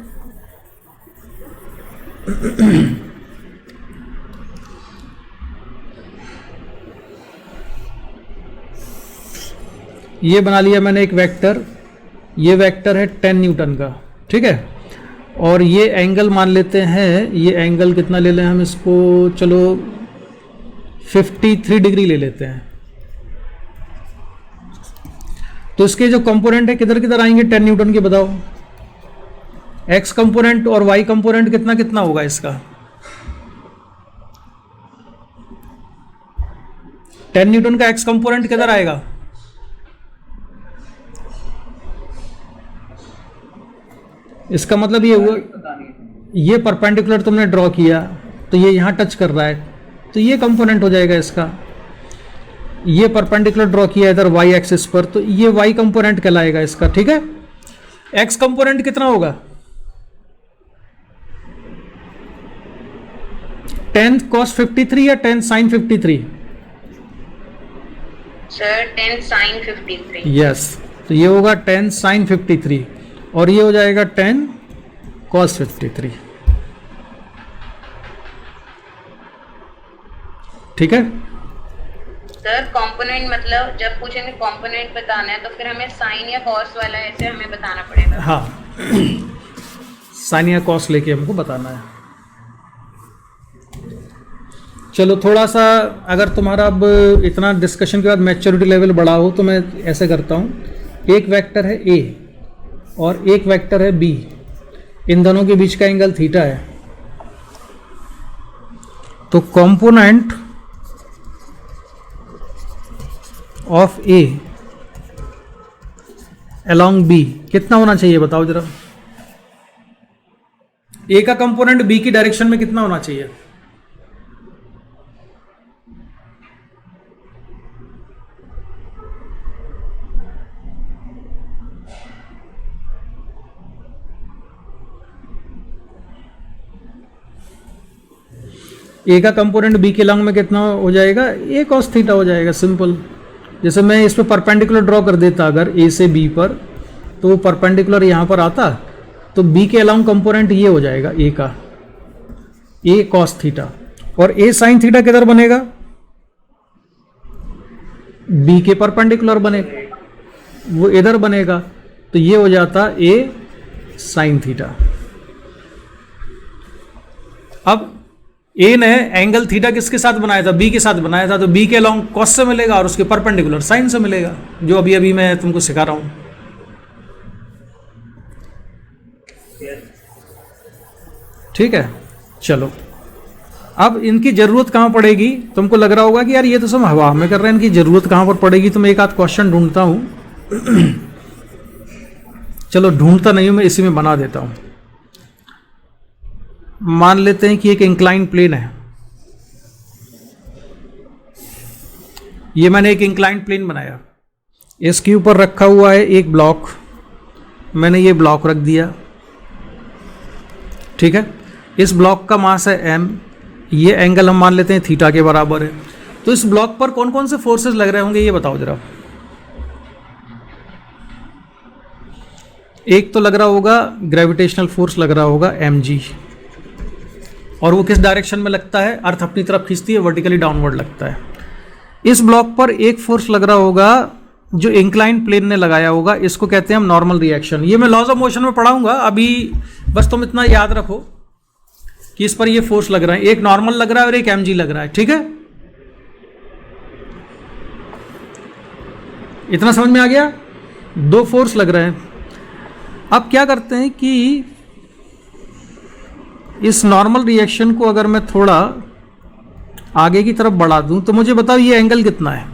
ये बना लिया मैंने एक वेक्टर, ये वेक्टर है 10 न्यूटन का, ठीक है। और ये एंगल मान लेते हैं, ये एंगल कितना ले लें हम इसको, चलो 53 डिग्री ले लेते हैं। तो इसके जो कंपोनेंट है किधर किधर आएंगे 10 न्यूटन के, बताओ। एक्स कंपोनेंट और वाई कंपोनेंट कितना कितना होगा इसका? 10 न्यूटन का एक्स कंपोनेंट किधर आएगा? इसका मतलब ये हुआ, पता नहीं है। ये परपेंडिकुलर तुमने ड्रॉ किया तो ये यहाँ टच कर रहा है, तो ये कंपोनेंट हो जाएगा इसका। ये परपेंडिकुलर ड्रॉ किया इधर वाई एक्सिस पर, तो ये वाई कंपोनेंट कहलाएगा इसका, ठीक है। एक्स कंपोनेंट कितना होगा? 10 cos 53 या 10 sin 53? Sir 10 sin 53। यस, तो ये होगा 10 sin 53 और ये हो जाएगा 10 cos 53, ठीक है। सर कंपोनेंट मतलब जब पूछेंगे कंपोनेंट बताना है तो फिर हमें साइन या कॉस वाला ऐसे हमें बताना पड़ेगा। हाँ, साइन या कॉस लेके हमको बताना है। चलो थोड़ा सा, अगर तुम्हारा अब इतना डिस्कशन के बाद मैच्योरिटी लेवल बढ़ा हो तो मैं ऐसे करता हूँ, एक वेक्टर है ए और एक वेक्टर है बी, इन दोनों के बीच का एंगल थीटा है, तो component of A along B कितना होना चाहिए बताओ जरा। ए का कंपोनेंट बी की डायरेक्शन में कितना होना चाहिए? ए का कंपोनेंट बी के लॉन्ग में कितना हो जाएगा? ए कॉस थीटा हो जाएगा, सिंपल। जैसे मैं इस पे परपेंडिकुलर ड्रॉ कर देता अगर ए से बी पर, तो वो परपेंडिकुलर यहाँ पर आता, तो बी के अलोंग कंपोनेंट ये हो जाएगा ए का, ए कॉस थीटा। और ए साइन थीटा किधर बनेगा? बी के परपेंडिकुलर बनेगा, वो इधर बनेगा, तो ये हो जाता ए साइन थीटा। अब ए ने एंगल थीटा किसके साथ बनाया था? बी के साथ बनाया था, तो बी के अलोंग कॉस से मिलेगा और उसके परपेंडिकुलर साइन से मिलेगा, जो अभी अभी मैं तुमको सिखा रहा हूं। ठीक है, चलो अब इनकी जरूरत कहां पड़ेगी? तुमको लग रहा होगा कि यार ये तो सब हवा में कर रहे हैं, इनकी जरूरत कहां पर पड़ेगी? तो मैं एक आध क्वेश्चन ढूंढता हूं। चलो ढूंढता नहीं हूं मैं, इसी में बना देता हूं। मान लेते हैं कि एक इंक्लाइन प्लेन है, ये मैंने एक इंक्लाइन प्लेन बनाया, इसके ऊपर रखा हुआ है एक ब्लॉक, मैंने ये ब्लॉक रख दिया, ठीक है। इस ब्लॉक का मास है m, ये एंगल हम मान लेते हैं थीटा के बराबर है। तो इस ब्लॉक पर कौन कौन से फोर्सेस लग रहे होंगे ये बताओ जरा। एक तो लग रहा होगा ग्रेविटेशनल फोर्स लग रहा होगा mg, और वो किस डायरेक्शन में लगता है? अर्थ अपनी तरफ खींचती है, वर्टिकली डाउनवर्ड लगता है। इस ब्लॉक पर एक फोर्स लग रहा होगा जो इंक्लाइन प्लेन ने लगाया होगा, इसको कहते हैं हम नॉर्मल रिएक्शन। ये मैं लॉज ऑफ मोशन में पढ़ाऊंगा, अभी बस तुम इतना याद रखो कि इस पर ये फोर्स लग रहा है, एक नॉर्मल लग रहा है और एक mg लग रहा है, ठीक है। इतना समझ में आ गया? दो फोर्स लग रहे हैं। अब क्या करते हैं कि इस नॉर्मल रिएक्शन को अगर मैं थोड़ा आगे की तरफ बढ़ा दूं तो मुझे बताओ ये एंगल कितना है?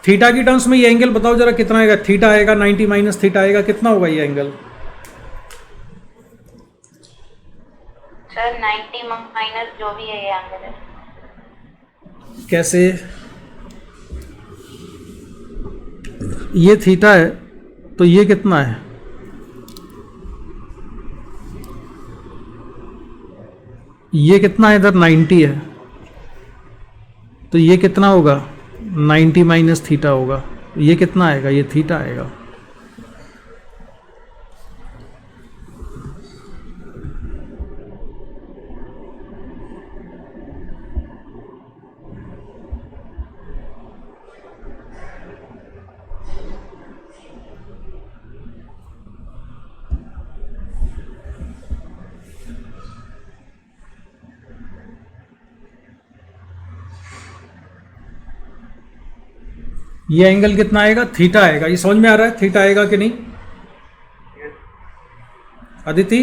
थीटा की टर्म्स में ये एंगल बताओ जरा कितना आएगा? थीटा आएगा 90 माइनस थीटा आएगा, कितना होगा ये एंगल? सर 90 माइनस जो भी है ये एंगल है। कैसे? ये थीटा है तो ये कितना है? ये कितना है? इधर 90 है, तो ये कितना होगा? 90 माइनस थीटा होगा। ये कितना आएगा? ये थीटा आएगा। ये एंगल कितना आएगा? थीटा आएगा। ये समझ में आ रहा है थीटा आएगा कि नहीं अदिति?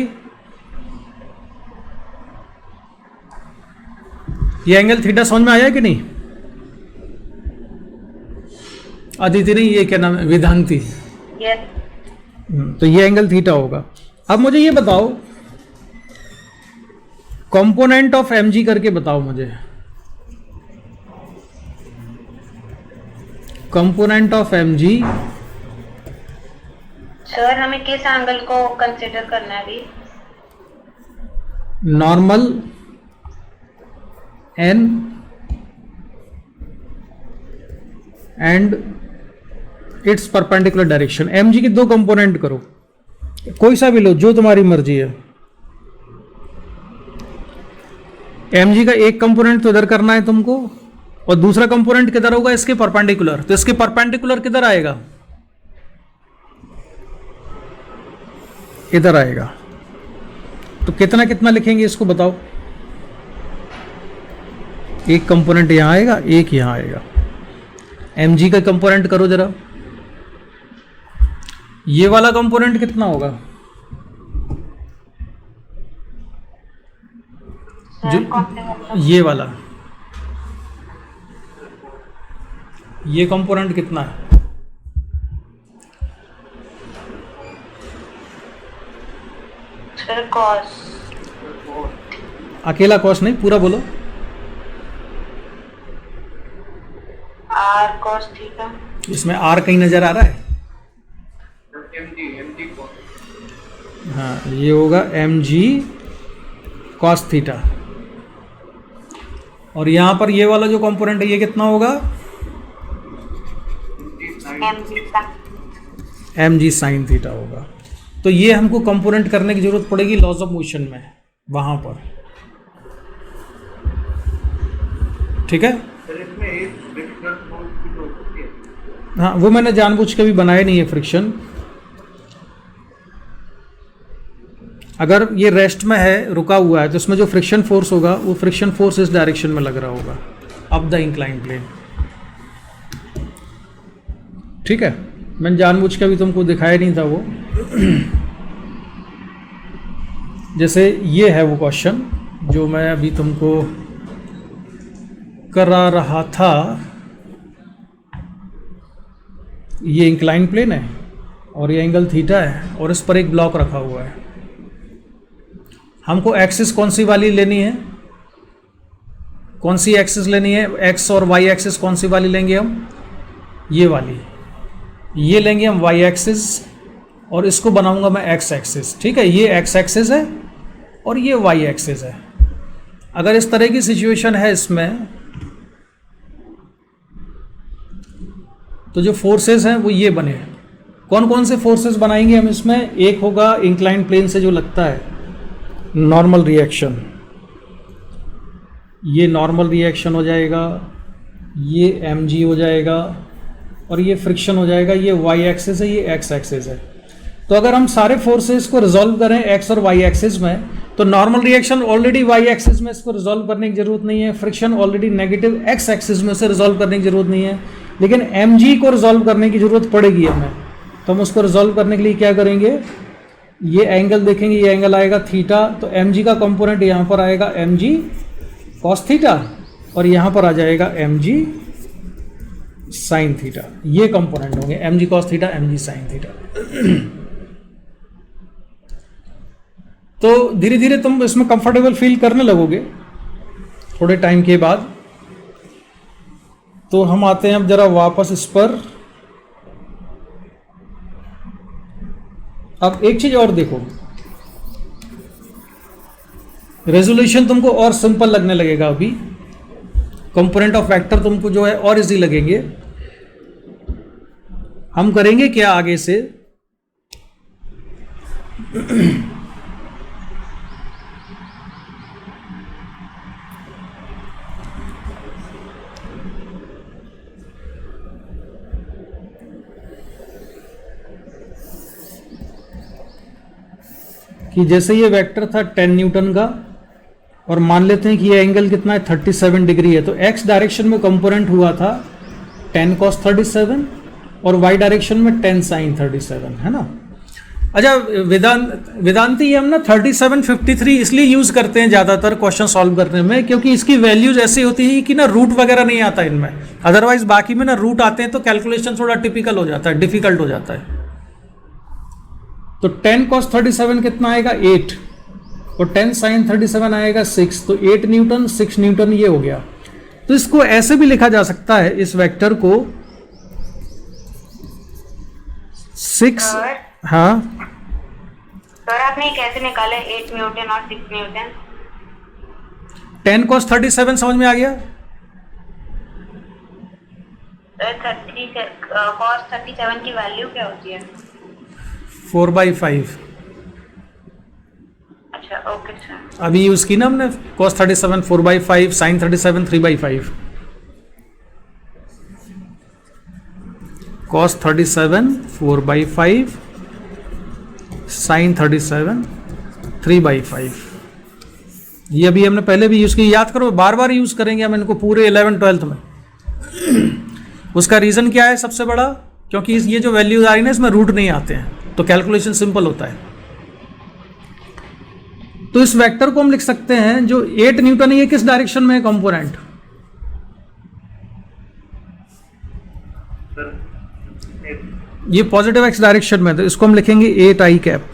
ये एंगल थीटा समझ में आया कि नहीं? अदिति नहीं, ये क्या नाम है? वेदांती। यस तो ये एंगल थीटा होगा। अब मुझे ये बताओ, कंपोनेंट ऑफ एम जी करके बताओ मुझे, component of M G. Sir हमें किस एंगल को कंसिडर करना है अभी? Normal N and its perpendicular direction. M G की दो कंपोनेंट करो, कोई सा भी लो जो तुम्हारी मर्जी है। एम जी का एक कंपोनेंट तो इधर करना है तुमको, और दूसरा कंपोनेंट किधर होगा? इसके परपेंडिकुलर। तो इसके परपेंडिकुलर किधर आएगा? इधर आएगा। तो कितना कितना लिखेंगे इसको बताओ? एक कंपोनेंट यहां आएगा, एक यहां आएगा। एम जी का कंपोनेंट करो जरा, ये वाला कंपोनेंट कितना होगा? जो ये वाला, ये कंपोनेंट कितना है? Sir cos. अकेला कॉस नहीं, पूरा बोलो। R cos theta. इसमें आर कहीं नजर आ रहा है? एम जी को हाँ, ये होगा एम जी कॉस थीटा। और यहां पर ये वाला जो कंपोनेंट है ये कितना होगा? एम जी साइन थीटा होगा। तो ये हमको कंपोनेंट करने की जरूरत पड़ेगी लॉज ऑफ मोशन में, वहां पर। ठीक है? सर इसमें एक फ्रिक्शनल फोर्स भी तो होती है। हाँ, वो मैंने जानबूझ के भी बनाया नहीं है फ्रिक्शन। अगर ये रेस्ट में है, रुका हुआ है, तो इसमें जो फ्रिक्शन फोर्स होगा वो फ्रिक्शन फोर्स इस डायरेक्शन में लग रहा होगा, अप द इंक्लाइन प्लेन। ठीक है? मैंने जानबूझ के भी तुमको दिखाया नहीं था वो। जैसे ये है वो क्वेश्चन जो मैं अभी तुमको करा रहा था। ये इंक्लाइन प्लेन है और ये एंगल थीटा है और इस पर एक ब्लॉक रखा हुआ है। हमको एक्सिस कौन सी वाली लेनी है? कौन सी एक्सिस लेनी है? एक्स और वाई एक्सिस कौन सी वाली लेंगे हम? ये वाली। ये लेंगे हम वाई एक्सिस और इसको बनाऊंगा मैं एक्स एक्सिस। ठीक है? ये एक्स एक्सिस है और ये वाई एक्सिस है। अगर इस तरह की सिचुएशन है इसमें, तो जो फोर्सेस हैं वो ये बने। कौन कौन से फोर्सेस बनाएंगे हम इसमें? एक होगा इंक्लाइन प्लेन से जो लगता है नॉर्मल रिएक्शन, ये नॉर्मल रिएक्शन हो जाएगा, ये एम जी हो जाएगा और ये फ्रिक्शन हो जाएगा। ये वाई एक्सिस है, ये एक्स एक्सिस है। तो अगर हम सारे फोर्सेस को रिजॉल्व करें एक्स और वाई एक्सिस में, तो normal reaction already Y axis में, इसको रिजॉल्व करने की जरूरत नहीं है। Friction already negative X axis में, से रिजॉल्व करने की जरूरत नहीं है। लेकिन एम जी को रिजॉल्व करने की जरूरत पड़ेगी हमें। तो हम उसको रिजॉल्व करने के लिए क्या करेंगे? ये एंगल देखेंगे, ये एंगल आएगा थीटा। तो एम जी का कंपोनेंट यहाँ पर आएगा एम जी कॉस थीटा और यहाँ पर आ जाएगा एम जी साइन थीटा। ये कंपोनेंट होंगे M G cos theta, M G sine theta. तो धीरे धीरे तुम इसमें कंफर्टेबल फील करने लगोगे थोड़े टाइम के बाद। तो हम आते हैं अब जरा वापस इस पर। अब एक चीज और देखो, रेजोल्यूशन तुमको और सिंपल लगने लगेगा। अभी कंपोनेंट ऑफ वेक्टर तुमको जो है और इजी लगेंगे। हम करेंगे क्या आगे से? कि जैसे ये वेक्टर था 10 न्यूटन का और मान लेते हैं कि ये एंगल कितना है 37 डिग्री है। तो एक्स डायरेक्शन में कंपोनेंट हुआ था 10 cos 37 और वाई डायरेक्शन में 10 sin 37, है ना। अच्छा वेदांती, ये हम ना 3753 इसलिए यूज करते हैं ज़्यादातर क्वेश्चन सॉल्व करने में, क्योंकि इसकी वैल्यूज ऐसी होती है कि ना रूट वगैरह नहीं आता इनमें। अदरवाइज बाकी में ना रूट आते हैं तो कैलकुलेशन थोड़ा टिपिकल हो जाता है, डिफिकल्ट हो जाता है। तो 10 cos 37 कितना आएगा 8 और 10 sin 37 आएगा 6, तो 8 न्यूटन 6 न्यूटन ये हो गया। तो इसको ऐसे भी लिखा जा सकता है, इस वेक्टर को 6, हाँ सर आपने कैसे निकाले 8 न्यूटन और 6 न्यूटन? 10 cos 37 समझ में आ गया? cos 37 की वैल्यू क्या होती है? 4/5। अच्छा ओके सर। अभी यूज की ना हमने cos 37 4/5, sin 37 3/5। cos 37 4/5, sin 37 3/5। ये अभी हमने पहले भी यूज की, याद करो, बार बार यूज करेंगे हम इनको पूरे 11 12th में। उसका रीजन क्या है सबसे बड़ा? क्योंकि ये जो वैल्यूज आ रही है ना, इसमें रूट नहीं आते हैं, तो कैलकुलेशन सिंपल होता है। तो इस वेक्टर को हम लिख सकते हैं, जो 8 न्यूटन है, ये किस डायरेक्शन में है कंपोनेंट? ये पॉजिटिव एक्स डायरेक्शन में है, तो इसको हम लिखेंगे 8i कैप।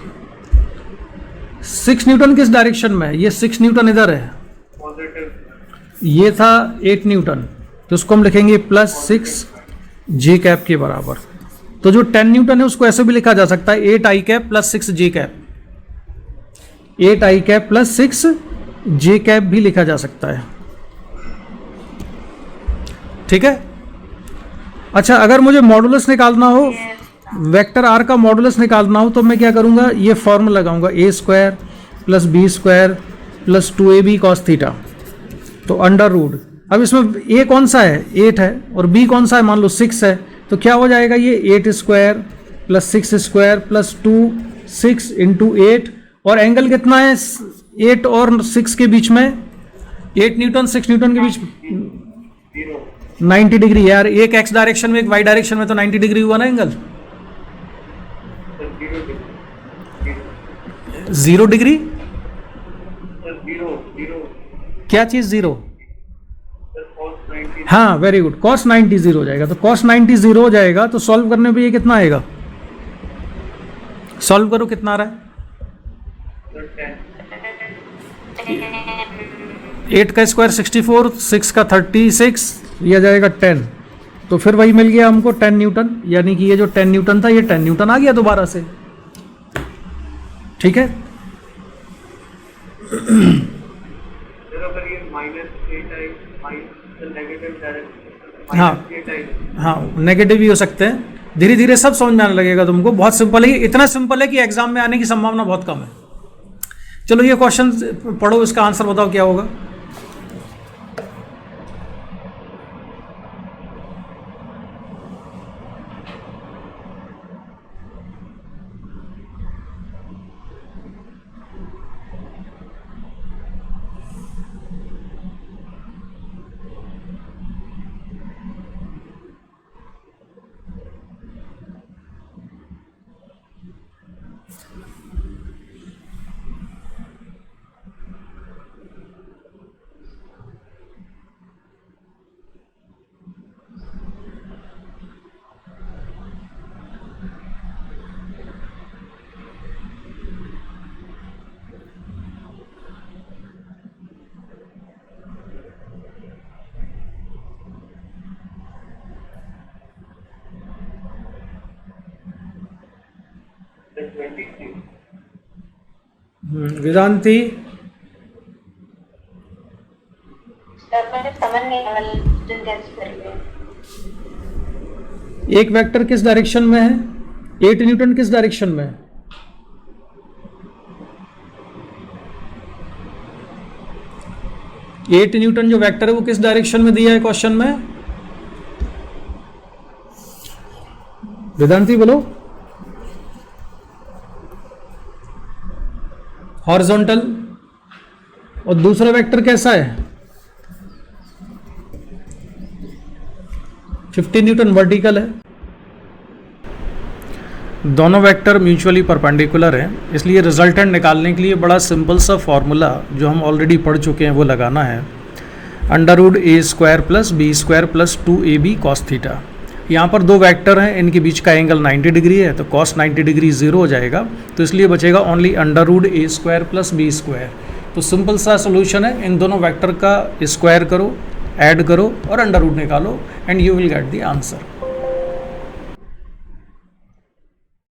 6 न्यूटन किस डायरेक्शन में है? ये 6 न्यूटन इधर है, ये था 8 न्यूटन, तो इसको हम लिखेंगे +6 जी कैप के बराबर। तो जो 10 न्यूटन है उसको ऐसे भी लिखा जा सकता है 8i कैप +6 जी कैप, 8i कैप +6 जे कैप भी लिखा जा सकता है। ठीक है। अच्छा, अगर मुझे मॉडुलस निकालना हो, वेक्टर आर का मॉडुलस निकालना हो, तो मैं क्या करूंगा, ये फॉर्मूला लगाऊंगा a² + b² + 2ab cos theta, तो √। अब इसमें a कौन सा है? 8 है, और b कौन सा है? मान लो 6 है, तो क्या हो जाएगा ये 8² + 6² + 2 6 × 8, और एंगल कितना है 8 और 6 के बीच में? 8 न्यूटन 6 न्यूटन के बीच 90 डिग्री। यार एक एक्स डायरेक्शन में एक वाई डायरेक्शन में, तो 90 डिग्री हुआ ना एंगल। 0 डिग्री? क्या चीज 0? हाँ वेरी गुड, cos 90 0 हो जाएगा। तो cos 90 0 हो जाएगा, तो सॉल्व करने पे ये कितना आएगा? सॉल्व करो, कितना आ रहा है? 8 का स्क्वायर 64, 6 का 36, ये जाएगा 10। तो फिर वही मिल गया हमको 10 न्यूटन, यानी कि ये जो 10 न्यूटन था, ये 10 न्यूटन आ गया दोबारा से। ठीक है। हाँ नेगेटिव भी हो सकते हैं, धीरे धीरे सब समझ में आने लगेगा तुमको। बहुत सिंपल है, इतना सिंपल है कि एग्जाम में आने की संभावना बहुत कम है। चलो ये क्वेश्चन पढ़ो, इसका आंसर बताओ क्या होगा। वेदांती एक वेक्टर किस डायरेक्शन में है? 8 न्यूटन किस डायरेक्शन में है? एट न्यूटन जो वेक्टर है वो किस डायरेक्शन में दिया है क्वेश्चन में? वेदांती बोलो। हॉरिजॉन्टल। और दूसरा वेक्टर कैसा है? 50 न्यूटन वर्टिकल है। दोनों वेक्टर म्यूचुअली परपेंडिकुलर हैं, इसलिए रिजल्टेंट निकालने के लिए बड़ा सिंपल सा फॉर्मूला जो हम ऑलरेडी पढ़ चुके हैं वो लगाना है। √a² + b² + 2ab cos theta. यहाँ पर दो वेक्टर हैं, इनके बीच का एंगल 90 डिग्री है, तो cos 90 डिग्री 0 हो जाएगा, तो इसलिए बचेगा only under root A square plus B square. तो सिंपल सा सोल्यूशन है, इन दोनों वेक्टर का स्क्वायर करो, ऐड करो और अंडर रूट निकालो and you will get the answer.